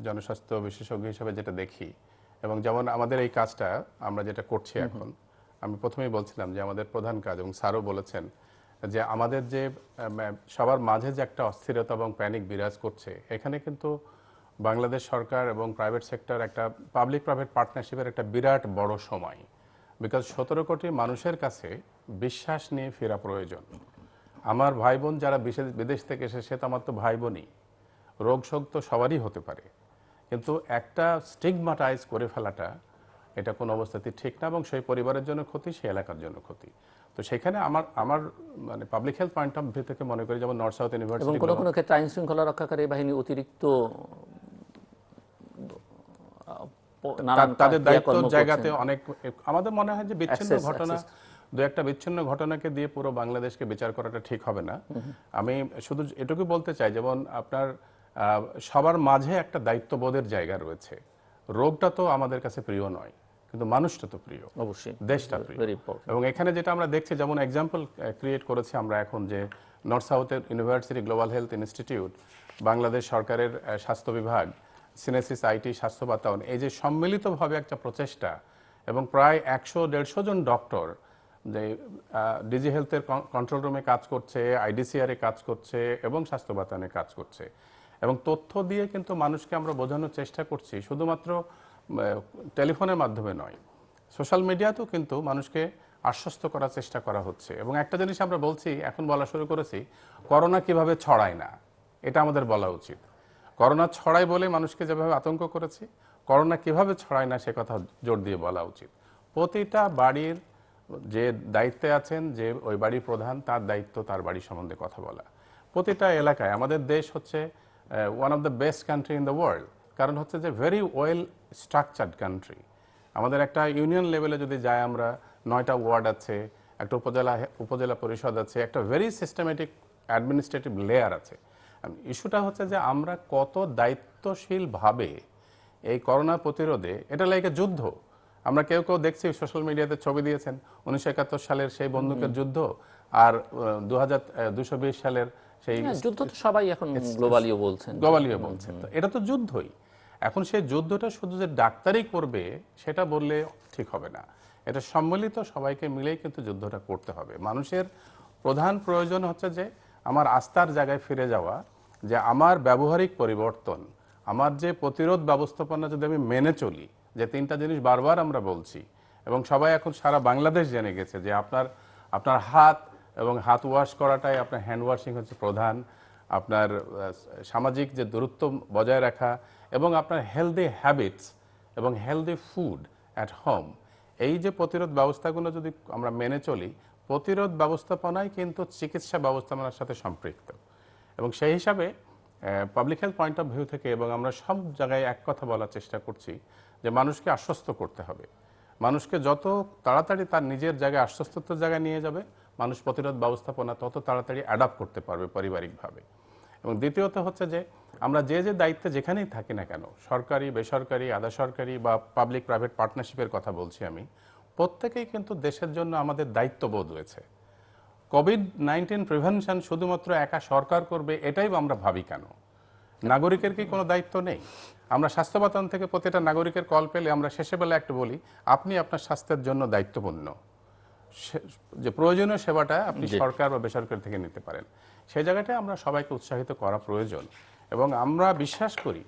জনস্বাস্থ্য বিশেষজ্ঞ হিসেবে যেটা দেখি, এবং যেমন আমাদের এই কাজটা আমরা যেটা করছি এখন, আমি প্রথমেই বলছিলাম যে আমাদের প্রধান কাজ, এবং স্যারও বলেছেন যে আমাদের যে সবার মাঝে যে একটা অস্থিরতা এবং প্যানিক বিরাজ করছে, এখানে কিন্তু বাংলাদেশ সরকার এবং প্রাইভেট সেক্টর একটা পাবলিক প্রাইভেট পার্টনারশিপের একটা বিরাট বড় সময়, বিকজ 17 কোটি মানুষের কাছে বিশ্বাস নিয়ে ফেরা প্রয়োজন। আমার ভাই বোন যারা বিদেশ থেকে এসেছে, তো আমার তো ভাই বোনই, রোগ শোক তো সবারই হতে পারে, কিন্তু একটা স্টিগমাটাইজ করে ফেলাটা এটা কোনো অবস্থাতেই ঠিক না, এবং সেই পরিবারের জন্য ক্ষতি, সেই এলাকার জন্য ক্ষতি। তো সেখানে আমার মানে public health point of view থেকে মনে করি, যেমন নর্থ সাউথ ইউনিভার্সিটি, এবং কোনো কোনো ক্ষেত্রে আইন শৃঙ্খলা রক্ষাকারী বাহিনী অতিরিক্ত তাদের দায়িত্ব জায়গাতে অনেক, আমাদের মনে হয় যে বিচ্ছিন্ন ঘটনা, দু একটা বিচ্ছিন্ন ঘটনাকে দিয়ে পুরো বাংলাদেশকে বিচার করাটা ঠিক হবে না। আমি শুধু এটুকু বলতে চাই, যেমন আপনার সবার মাঝে একটা দায়িত্ববোধের জায়গা রয়েছে। রোগটা তো আমাদের কাছে প্রিয় নয়, কিন্তু মানুষটা তো প্রিয়, অবশ্যই দেশটা প্রিয়। এবং এখানে যেটা আমরা দেখছি, যেমন এক্সাম্পল ক্রিয়েট করেছি আমরা এখন, যে নর্থ সাউথের university global health institute, Bangladesh সরকারের স্বাস্থ্য বিভাগ, সিনেসিস আইটি, স্বাস্থ্য বাতায়ন, এই যে সম্মিলিতভাবে একটা প্রচেষ্টা, এবং প্রায় 100-150 জন ডক্টর যে ডিজি হেলথের কন্ট্রোল রুমে কাজ করছে, আইডিসিআরে কাজ করছে, এবং স্বাস্থ্য বাতায়নে কাজ করছে, এবং তথ্য দিয়ে কিন্তু মানুষকে আমরা বোঝানোর চেষ্টা করছি, শুধুমাত্র টেলিফোনের মাধ্যমে নয়, সোশ্যাল মিডিয়াতেও কিন্তু মানুষকে আশ্বস্ত করার চেষ্টা করা হচ্ছে। এবং একটা জিনিস আমরা বলছি, এখন বলা শুরু করেছি, করোনা কিভাবে ছড়ায় না, এটা আমাদের বলা উচিত। করোনা ছড়ায় বলে মানুষকে যেভাবে আতঙ্ক করেছি, করোনা কিভাবে ছড়ায় না সে কথা জোর দিয়ে বলা উচিত। প্রতিটা বাড়ির যে দায়িত্বে আছেন, যে ওই বাড়ির প্রধান, তার দায়িত্ব তার বাড়ির সম্বন্ধে কথা বলা। প্রতিটা এলাকায় আমাদের দেশ হচ্ছে one of the best country in the world, কারণ হচ্ছে যে ভেরি ওয়েল স্ট্রাকচার্ড কান্ট্রি। আমাদের একটা ইউনিয়ন লেভেলে যদি যাই আমরা, 9টা ওয়ার্ড আছে, একটা উপজেলা পরিষদ আছে, একটা ভেরি সিস্টেমেটিক অ্যাডমিনিস্ট্রেটিভ লেয়ার আছে। ইস্যুটা হচ্ছে যে আমরা কত দায়িত্বশীলভাবে এই করোনা প্রতিরোধে, এটা লাইক যুদ্ধ। আমরা কেউ কেউ দেখছি সোশ্যাল মিডিয়াতে ছবি দিয়েছেন 1971 সালের সেই বন্দুকের যুদ্ধ আর 2220 সালের সেই যুদ্ধ। তো সবাই এখন গ্লোবালিও বলছেন, তো এটা তো যুদ্ধই। এখন সেই যুদ্ধটা শুধু যে ডাক্তারই করবে সেটা বললে ঠিক হবে না, এটা সম্মিলিত সবাইকে মিলেই কিন্তু যুদ্ধটা করতে হবে। মানুষের প্রধান প্রয়োজন হচ্ছে যে আমার আস্থার জায়গায় ফিরে যাওয়া, যে আমার ব্যবহারিক পরিবর্তন, আমার যে প্রতিরোধ ব্যবস্থাপনা যদি আমি মেনে চলি, যে 3টা জিনিস বারবার আমরা বলছি এবং সবাই এখন সারা বাংলাদেশ জেনে গেছে যে আপনার হাত এবং হাত ওয়াশ করাটাই, আপনার হ্যান্ড ওয়াশিং হচ্ছে প্রধান, আপনার সামাজিক যে দূরত্ব বজায় রাখা এবং আপনার হেলদি হ্যাবিটস এবং হেলদি ফুড অ্যাট হোম, এই যে প্রতিরোধ ব্যবস্থাগুলো যদি আমরা মেনে চলি, প্রতিরোধ ব্যবস্থাপনাই কিন্তু চিকিৎসা ব্যবস্থাপনার সাথে সম্পৃক্ত। এবং সেই হিসাবে public health point of view থেকে এবং আমরা সব জায়গায় এক কথা বলার চেষ্টা করছি যে মানুষকে আশ্বস্ত করতে হবে। মানুষকে যত তাড়াতাড়ি তার নিজের জায়গায় আশ্বস্ততার জায়গায় নিয়ে যাবে, মানুষ প্রতিরোধ ব্যবস্থাপনা তত তাড়াতাড়ি অ্যাডাপ্ট করতে পারবে পারিবারিকভাবে। এবং দ্বিতীয়ত হচ্ছে যে আমরা যে দায়িত্বে যেখানেই থাকি না কেন, সরকারি, বেসরকারি, আধা সরকারি বা পাবলিক প্রাইভেট পার্টনারশিপের কথা বলছি আমি, প্রত্যেকেই কিন্তু দেশের জন্য আমাদের দায়িত্ববোধ রয়েছে। কোভিড-19 প্রিভেনশন শুধুমাত্র একা সরকার করবে এটাই আমরা ভাবি কেন? নাগরিকের কি কোনো দায়িত্ব নেই? আমরা স্বাস্থ্য বাতায়ন থেকে প্রতিটা নাগরিকের কল পেলে আমরা শেষে বেলা একটু বলি, আপনি আপনার স্বাস্থ্যের জন্য দায়িত্বপূর্ণ, যে প্রয়োজনীয় সেবাটা আপনি সরকার বা বেসরকারি থেকে নিতে পারেন। সেই জায়গাটায় আমরা সবাইকে উৎসাহিত করা প্রয়োজন। এবং আমরা বিশ্বাস করি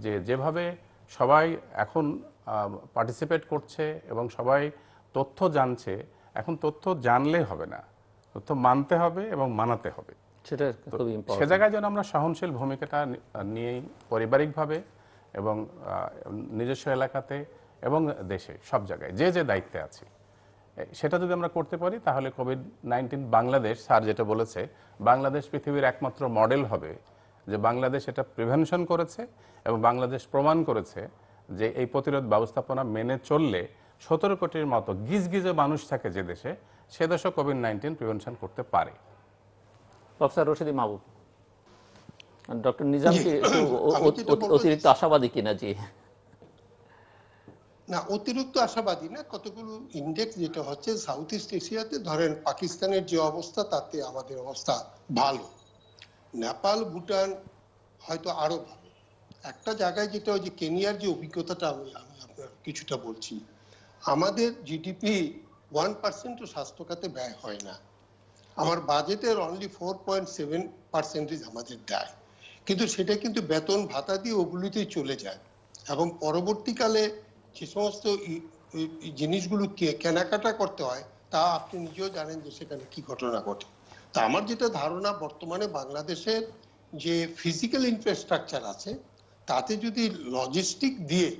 যে যেভাবে সবাই এখন পার্টিসিপেট করছে এবং সবাই তথ্য জানছে, এখন তথ্য জানলে হবে না, তথ্য মানতে হবে এবং মানাতে হবে। সেটা খুবই সে ইম্পর্টেন্ট। জায়গায় যেন আমরা সহনশীল ভূমিকাটা নিয়েই পারিবারিকভাবে এবং নিজস্ব এলাকাতে এবং দেশে সব জায়গায় যে দায়িত্বে আছি, সেটা যদি আমরা করতে পারি তাহলে কোভিড-19 বাংলাদেশ, স্যার যেটা বলেছে, বাংলাদেশ পৃথিবীর একমাত্র মডেল হবে যে বাংলাদেশ এটা প্রিভেনশন করেছে এবং বাংলাদেশ প্রমাণ করেছে যে এই প্রতিরোধ ব্যবস্থাপনা মেনে চললে 17 কোটির মতো গিজগিজে মানুষ থাকে যে দেশে, সে দেশও কোভিড-19 প্রিভেনশন করতে পারে। প্রফেসর রশিদ-ই-মাহবুব, ডক্টর নিজাম কি একটু অতিরিক্ত আশাবাদী কিনা? জি না, অতিরিক্ত আশাবাদী না। কতগুলো ইন্ডেক্স যেটা হচ্ছে সাউথ ইস্ট এশিয়াতে, ধরেন পাকিস্তানের যে অবস্থা তাতে আমাদের অবস্থা ভালো, নেপাল, ভুটান হয়তো আরো ভালো। একটা জায়গায় যেটা ওই যে কেনিয়ার যে অভিজ্ঞতাটা আমি আপনার কিছুটা বলছি, আমাদের জিডিপি 1% স্বাস্থ্য খাতে ব্যয় হয় না। আমার বাজেটের অনলি 4.7% আমাদের দেয়, কিন্তু সেটা কিন্তু বেতন ভাতা দিয়ে ওগুলিতেই চলে যায় এবং পরবর্তীকালে যে সমস্ত জিনিসগুলো কেনাকাটা করতে হয় তা আপনি নিজেও জানেন যে সেখানে কি ঘটনা ঘটে। তা আমার যেটা ধারণা, বর্তমানে বাংলাদেশের যে ফিজিক্যাল ইনফ্রাস্ট্রাকচার আছে তাতে যদি লজিস্টিক দিয়ে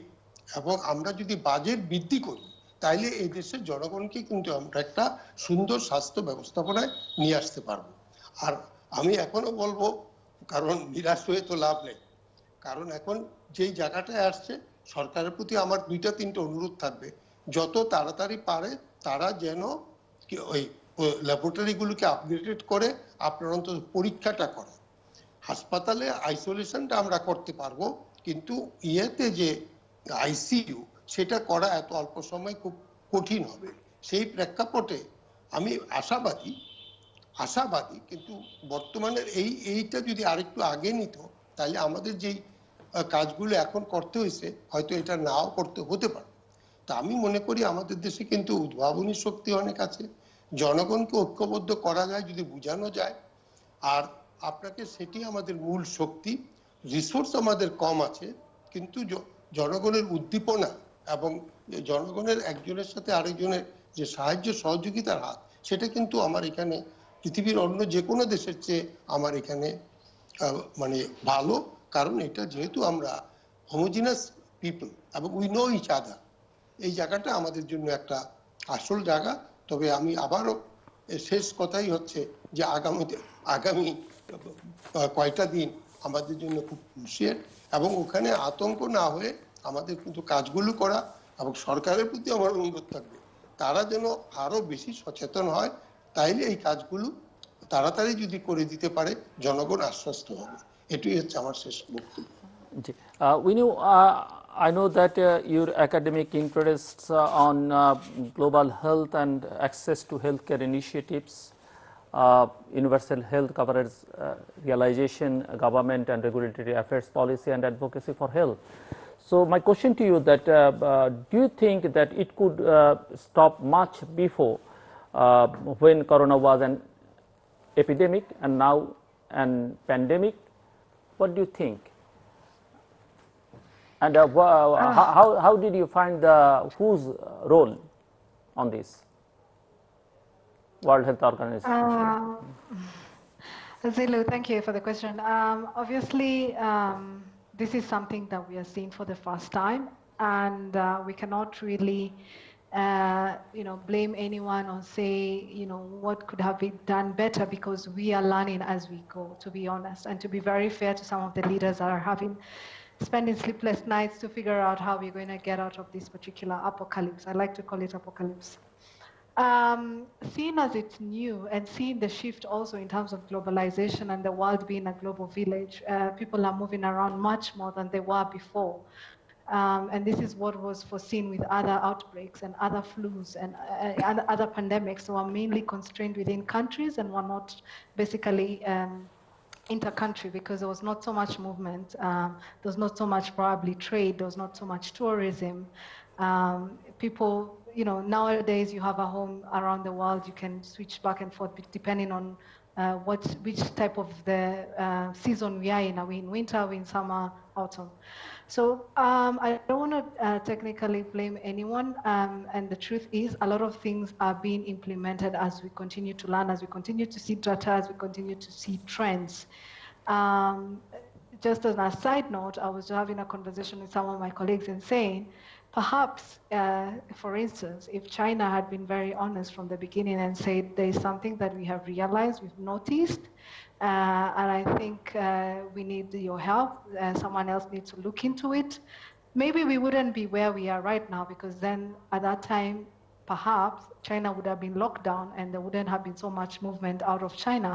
এবং আমরা যদি বাজেট বৃদ্ধি করি, তাইলে এই দেশের জনগণকে কিন্তু আমরা একটা সুন্দর স্বাস্থ্য ব্যবস্থাপনায় নিয়ে আসতে পারবো। আর আমি এখনো বলবো, কারণ নিরাশ হয়ে তো লাভ নেই, কারণ এখন যেই জায়গাটায় আসছে, সরকারের প্রতি আমার 2-3টা অনুরোধ থাকবে, যত তাড়াতাড়ি পারে তারা যেন ওই ল্যাবরেটরিগুলোকে আপগ্রেডেড করে আপনার অন্তত পরীক্ষাটা করে। হাসপাতালে আইসোলেশনটা আমরা করতে পারবো, কিন্তু ইয়েতে যে আইসিইউ সেটা করা এত অল্প সময় খুব কঠিন হবে। সেই প্রেক্ষাপটে আমি আশাবাদী, কিন্তু বর্তমানে এইটা যদি আরেকটু আগে নিত, তাহলে আমাদের যেই কাজগুলো এখন করতে হয়েছে হয়তো এটা নাও করতে হতে পারে। তা আমি মনে করি আমাদের দেশে কিন্তু উদ্ভাবনী শক্তি অনেক আছে, জনগণকে ঐক্যবদ্ধ করা যায় যদি বোঝানো যায়। আর আপনাকে সেটি আমাদের মূল শক্তি। রিসোর্স আমাদের কম আছে, কিন্তু জনগণের উদ্দীপনা এবং জনগণের একজনের সাথে আরেকজনের যে সাহায্য সহযোগিতার হাত, সেটা কিন্তু আমার এখানে পৃথিবীর অন্য যে কোনো দেশের চেয়ে আমার এখানে মানে ভালো। কারণ এটা যেহেতু আমরা হোমোজিনাস পিপল এবং উই নো ইচ আদার। এই জায়গাটা আমাদের জন্য একটা আসল জায়গা। তবে আমি আবারও শেষ কথাই হচ্ছে যে আগামী কয়টা দিন আমাদের জন্য খুব ক্রুশিয়াল, এবং ওখানে আতঙ্ক না হয়ে আমাদের কিন্তু কাজগুলো করা, এবং সরকারের প্রতি আমার অনুরোধ থাকবে তারা যেন আরো বেশি সচেতন হয়, তাইলে এই কাজগুলো তাড়াতাড়ি যদি করে দিতে পারে জনগণ আশ্বস্ত হবে। এটাই হচ্ছে আমার শেষ বক্তব্য। Winnie, I know that your academic interests on global health and access to healthcare initiatives, universal health coverage realization, government and regulatory affairs policy and advocacy for health. So my question to you that do you think that it could stop much before when corona was an epidemic and now an pandemic? What do you think? And how did you find whose role on this? World Health Organization. Zilu, thank you for the question. Obviously, this is something that we are seeing for the first time, and we cannot really, blame anyone or say, what could have been done better, because we are learning as we go, to be honest, and to be very fair to some of the leaders that are spending sleepless nights to figure out how we're going to get out of this particular apocalypse. I like to call it apocalypse. Seeing as it's new and seeing the shift also in terms of globalization and the world being a global village, people are moving around much more than they were before. And this is what was foreseen with other outbreaks and other flus and other pandemics who are mainly constrained within countries and were not basically inter-country, because there was not so much movement, there was not so much probably trade, there was not so much tourism. People, nowadays you have a home around the world, you can switch back and forth depending on which type of the season we are in. Are we in winter, are we in summer, autumn? So I don't want to technically blame anyone, and the truth is a lot of things are being implemented as we continue to learn, as we continue to see data, as we continue to see trends. Just as a side note, I was having a conversation with some of my colleagues and saying, perhaps, for instance, if China had been very honest from the beginning and said there is something that we have realized, we've noticed, and I think we need your help, someone else needs to look into it, maybe we wouldn't be where we are right now, because then at that time, perhaps China would have been locked down and there wouldn't have been so much movement out of China.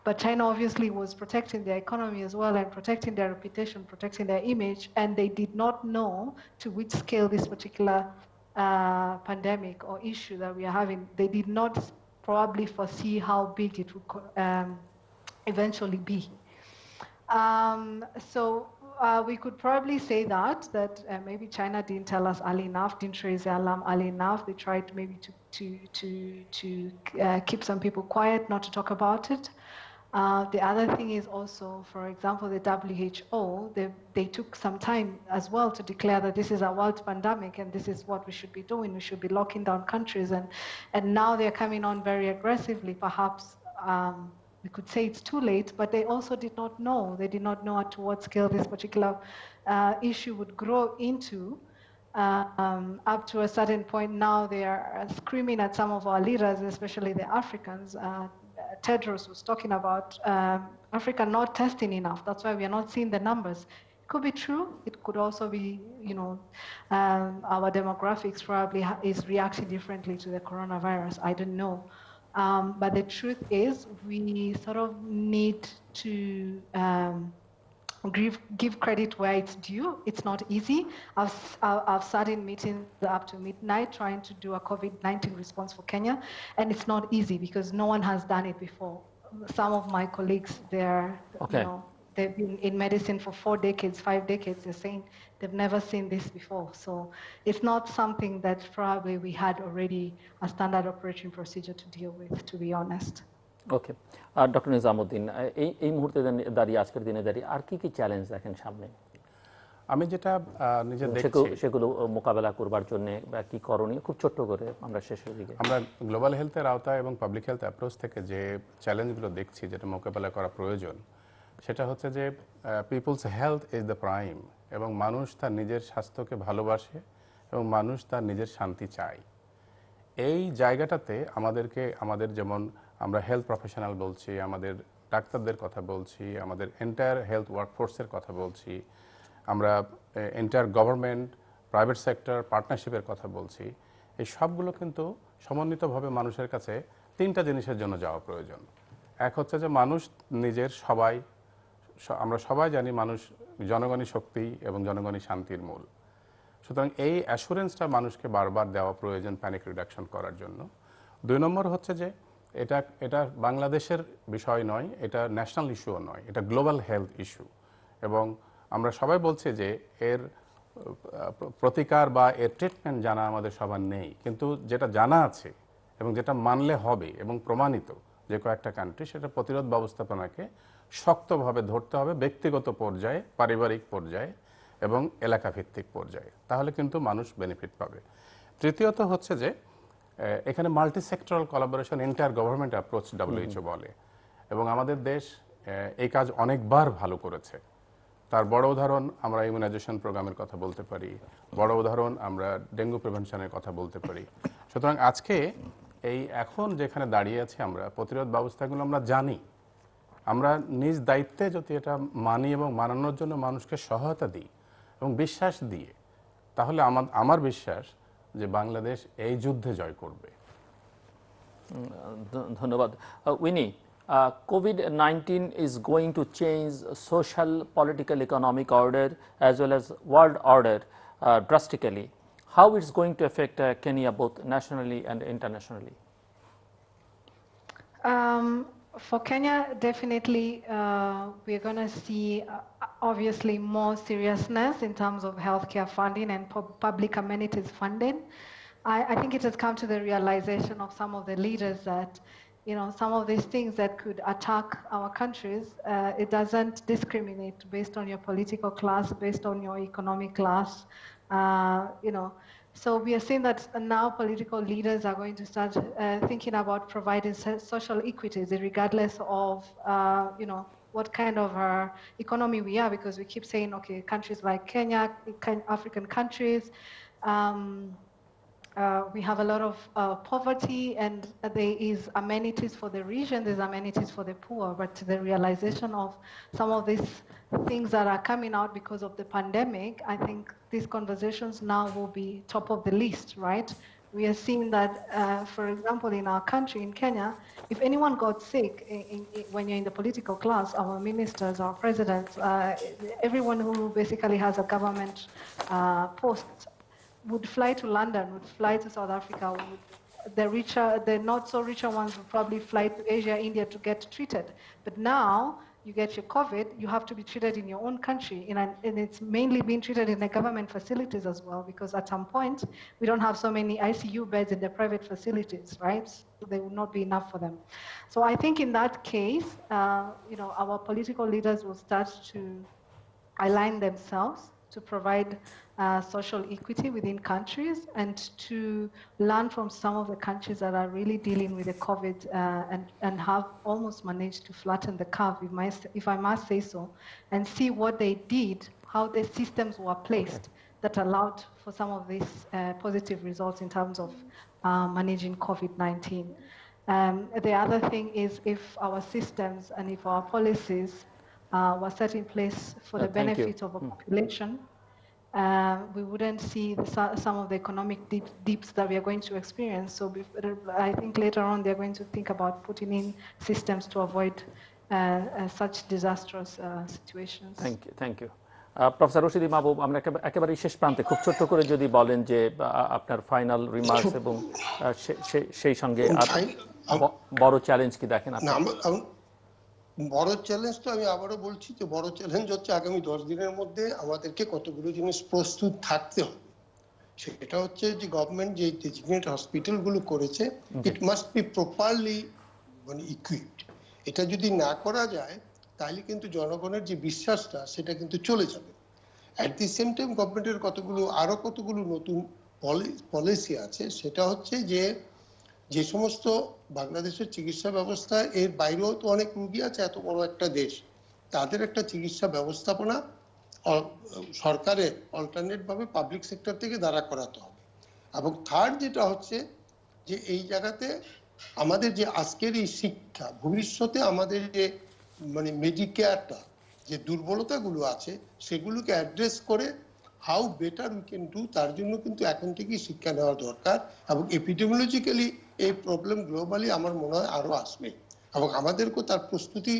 But China obviously was protecting their economy as well and protecting their reputation, protecting their image, and they did not know to which scale this particular pandemic or issue that we are having, they did not probably foresee how big it would eventually be. So we could probably say that maybe China didn't tell us early enough, didn't raise the alarm early enough. They tried maybe to keep some people quiet, not to talk about it. The other thing is also, for example, the WHO, they took some time as well to declare that this is a world pandemic and this is what we should be doing. We should be locking down countries, and now they're coming on very aggressively. Perhaps we could say it's too late, but they also did not know. They did not know to what scale this particular issue would grow into. Up to a certain point now, they are screaming at some of our leaders, especially the Africans. Tedros was talking about Africa not testing enough. That's why we are not seeing the numbers. It could be true. It could also be, our demographics probably is reacting differently to the coronavirus. I don't know. But the truth is, we sort of need to give credit where it's due. It's not easy. I've sat in meetings up to midnight trying to do a COVID-19 response for Kenya, and it's not easy because no one has done it before. Some of my colleagues, they've been in medicine for 4 decades, 5 decades. They're saying they've never seen this before. So it's not something that probably we had already a standard operating procedure to deal with, to be honest. Okay, doctor Nizam Uddin, এই মুহূর্তে দাঁড়িয়ে আজকের দিনে দাঁড়িয়ে আর কি চ্যালেঞ্জ দেখেন সামনে? আমি যেটা নিজে দেখছি সেগুলো মোকাবেলা করবার জন্য কি করণীয়, খুব ছোট্ট করে আমরা শেষের দিকে। আমরা গ্লোবাল হেলথের আওতায় এবং পাবলিক হেলথ অ্যাপ্রোচ থেকে যে চ্যালেঞ্জগুলো দেখছি যেটা মোকাবেলা করা প্রয়োজন, সেটা হচ্ছে যে peoples health is the prime, এবং মানুষ তার নিজের স্বাস্থ্যকে ভালোবাসে এবং মানুষ তার নিজের শান্তি চায়। এই জায়গাটাতে আমাদের যেমন আমরা হেলথ প্রফেশনাল বলছি, আমাদের ডাক্তারদের কথা বলছি, আমাদের এন্টায়ার হেলথ ওয়ার্কফোর্সের কথা বলছি, আমরা এন্টায়ার গভর্নমেন্ট প্রাইভেট সেক্টর পার্টনারশিপের কথা বলছি, এই সবগুলো কিন্তু সমন্বিতভাবে মানুষের কাছে তিনটা জিনিসের জন্য যাওয়া প্রয়োজন। এক হচ্ছে যে মানুষ নিজের আমরা সবাই জানি মানুষ জনগণই শক্তি এবং জনগণই শান্তির মূল। সুতরাং এই অ্যাসুরেন্সটা মানুষকে বারবার দেওয়া প্রয়োজন প্যানিক রিডাকশন করার জন্য। 2 নম্বর হচ্ছে যে এটা বাংলাদেশের বিষয় নয়, এটা ন্যাশনাল ইস্যুও নয়, এটা গ্লোবাল হেলথ ইস্যু, এবং আমরা সবাই বলছি যে এর প্রতিকার বা এর ট্রিটমেন্ট জানা আমাদের সবার নেই, কিন্তু যেটা জানা আছে এবং যেটা মানলে হবে এবং প্রমাণিত যে কয়েকটা কান্ট্রি, সেটা প্রতিরোধ ব্যবস্থাপনাকে শক্তভাবে ধরতে হবে ব্যক্তিগত পর্যায়ে, পারিবারিক পর্যায়ে এবং এলাকা ভিত্তিক পর্যায়ে, তাহলে কিন্তু মানুষ বেনিফিট পাবে। তৃতীয়ত হচ্ছে যে এখানে multi sectoral collaboration, entire government approach WHO বলে, এবং আমাদের দেশ এই কাজ অনেকবার ভালো করেছে। তার বড় উদাহরণ আমরা ইমিউনাইজেশন প্রোগ্রামের কথা বলতে পারি, বড় উদাহরণ আমরা ডেঙ্গু প্রিভেনশনের কথা বলতে পারি। সুতরাং আজকে এখন যেখানে দাঁড়িয়ে আছি আমরা, প্রতিরোধ ব্যবস্থাগুলো আমরা জানি, আমরা নিজ দায়িত্বে যদি এটা মানি এবং মানানোর জন্য মানুষকে সহায়তা দিই এবং বিশ্বাস দিয়ে, তাহলে আমার বিশ্বাস যে বাংলাদেশ এই যুদ্ধে জয় করবে। ধন্যবাদ। Winnie, COVID-19 is going to change social, political, economic order as well as world order drastically. How it's going to affect Kenya both nationally and internationally? For Kenya, definitely we're going to see obviously more seriousness in terms of healthcare funding and public amenities funding. I think it has come to the realization of some of the leaders that, you know, some of these things that could attack our countries, it doesn't discriminate based on your political class, based on your economic class, you know. So we are seeing that now political leaders are going to start thinking about providing social equities regardless of, you know, what kind of economy we are, because we keep saying, okay, countries like Kenya, African countries, we have a lot of poverty, and there is amenities for the region, there's amenities for the poor, but the realization of some of these things that are coming out because of the pandemic, I think these conversations now will be top of the list, right? We are seeing that, for example, in our country, in Kenya, if anyone got sick, when you're in the political class, our ministers, our presidents, everyone who basically has a government post would fly to London, would fly to South Africa. The not so richer ones would probably fly to Asia, India to get treated. But now you get your COVID, you have to be treated in your own country. And it's mainly being treated in the government facilities as well, because at some point, we don't have so many ICU beds in the private facilities, right? So there will not be enough for them. So I think in that case, you know, our political leaders will start to align themselves to provide social equity within countries and to learn from some of the countries that are really dealing with the COVID and have almost managed to flatten the curve, if I must say so, and see what they did, how the systems were placed that allowed for some of these positive results in terms of managing COVID-19. The other thing is, if our systems and if our policies were set in place for the benefit of a population, we wouldn't see some of the economic dips that we are going to experience. So I think later on they're going to think about putting in systems to avoid such disastrous situations. Thank you. Professor Rashid e Mahbub, আমরা একেবারে শেষ প্রান্তে খুব ছোট্ট করে যদি বলেন যে আপনার ফাইনাল রিমার্কস এবং সেই সঙ্গে বড় চ্যালেঞ্জ কি দেখেন আপনি? বড় চ্যালেঞ্জ তো আমি আবারও বলছি যে বড় চ্যালেঞ্জ হচ্ছে আগামী 10 দিনের মধ্যে আমাদেরকে কতগুলো জিনিস প্রস্তুত থাকতে হবে। সেটা হচ্ছে যে গভর্নমেন্ট যে ডেজিগনেট হসপিটালগুলো করেছে, ইট মাস্ট বি প্রপারলি মানে ইকুইপড। এটা যদি না করা যায় তাহলে কিন্তু জনগণের যে বিশ্বাসটা সেটা কিন্তু চলে যাবে। অ্যাট দি সেম টাইম গভর্নমেন্টের আরো কতগুলো নতুন পলিসি আছে, সেটা হচ্ছে যে সমস্ত বাংলাদেশের চিকিৎসা ব্যবস্থা এর বাইরেও তো অনেক রুগী আছে, এত বড় একটা দেশ, তাদের একটা চিকিৎসা ব্যবস্থাপনা সরকারের অল্টারনেট ভাবে পাবলিক সেক্টর থেকে দাঁড়া করাতে হবে। এবং থার্ড যেটা হচ্ছে যে এই জায়গাতে আমাদের যে আজকের এই শিক্ষা, ভবিষ্যতে আমাদের যে মানে মেডিকেয়ারটা যে দুর্বলতাগুলো আছে সেগুলোকে অ্যাড্রেস করে how better we can do, তার জন্য কিন্তু এখন থেকেই শিক্ষা নেওয়া দরকার। এবং এপিডেমিওলজিক্যালি এই প্রবলেম গ্লোবালি আমার মনে হয় আরো আসবে এবং আমাদেরকেও তার প্রস্তুতি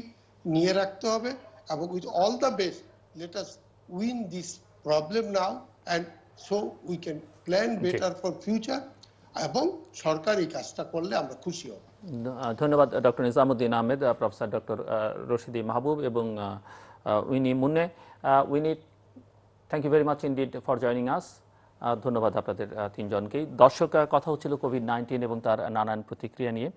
নিয়ে রাখতে হবে। এবং with all the best let us win this problem now and so we can plan better for future. এবং সরকার এই কাজটা করলে আমরা খুশি হব। ধন্যবাদ doctor Nizam Uddin Ahmed, professor doctor Rashid-E-Mahbub এবং Winnie Munene. Winnie, thank you very much indeed for joining us. ধন্যবাদ আপনাদের তিনজনকেই। দর্শক, কথা হচ্ছিল কোভিড-19 এবং তার নানান প্রতিক্রিয়া নিয়ে।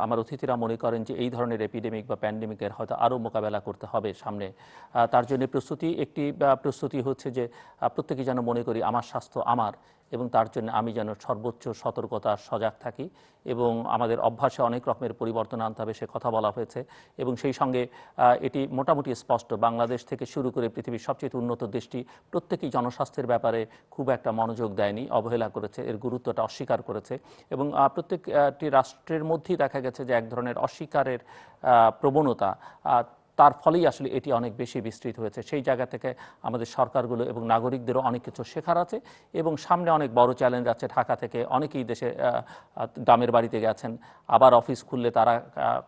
আমার অতিথিরা মনে করেন যে এই ধরনের এপিডেমিক বা প্যান্ডেমিকের হয়তো আরও মোকাবেলা করতে হবে সামনে। তার জন্য প্রস্তুতি হচ্ছে যে প্রত্যেকেই যেন মনে করি আমার স্বাস্থ্য আমার, এবং তার জন্য আমি যেন সর্বোচ্চ সতর্কতা সজাগ থাকি এবং আমাদের অভ্যাসে অনেক রকমের পরিবর্তন আনতে হবে, সে কথা বলা হয়েছে। এবং সেই সঙ্গে এটি মোটামুটি স্পষ্ট, বাংলাদেশ থেকে শুরু করে পৃথিবীর সবচেয়ে উন্নত দেশটি প্রত্যেকেই জনস্বাস্থ্যের ব্যাপারে খুব একটা মনোযোগ দেয়নি, অবহেলা করেছে, এর গুরুত্বটা অস্বীকার করেছে। এবং প্রত্যেকটি রাষ্ট্রের মধ্যেই দেখা গেছে যে এক ধরনের অস্বীকারের প্রবণতা, তার ফলেই আসলে এটি অনেক বেশি বিস্তৃত হয়েছে। সেই জায়গা থেকে আমাদের সরকারগুলো এবং নাগরিকদেরও অনেক কিছু শেখার আছে এবং সামনে অনেক বড় চ্যালেঞ্জ আছে। ঢাকা থেকে অনেকেই দেশে গ্রামের বাড়িতে গেছেন, আবার অফিস খুললে তারা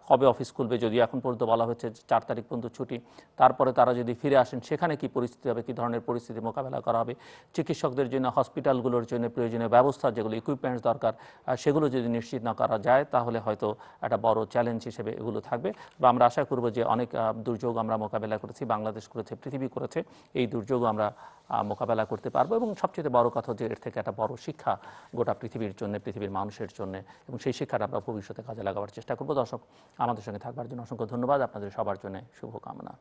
কবে অফিস খুলবে, যদিও এখন পর্যন্ত বলা হচ্ছে 4 তারিখ পর্যন্ত ছুটি, তারপরে তারা যদি ফিরে আসেন সেখানে কি পরিস্থিতি হবে, কী ধরনের পরিস্থিতি মোকাবেলা করা হবে। চিকিৎসকদের জন্য, হসপিটালগুলোর জন্য প্রয়োজনীয় ব্যবস্থা, যেগুলো ইকুইপমেন্টস দরকার, সেগুলো যদি নিশ্চিত না করা যায় তাহলে হয়তো একটা বড় চ্যালেঞ্জ হিসেবে এগুলো থাকবে। বা আমরা আশা করব যে অনেক দুর্যোগ আমরা মোকাবেলা করেছি, বাংলাদেশ করেছে, পৃথিবী করেছে, এই দুর্যোগও আমরা মোকাবেলা করতে পারবো। এবং সবচেয়ে বড় কথা যে এর থেকে একটা বড় শিক্ষা গোটা পৃথিবীর জন্য, পৃথিবীর মানুষের জন্য, এবং সেই শিক্ষাটা আমরা ভবিষ্যতে কাজে লাগাবার চেষ্টা করব। দর্শক, আমাদের সঙ্গে থাকবার জন্য অসংখ্য ধন্যবাদ। আপনাদের সবার জন্য শুভকামনা।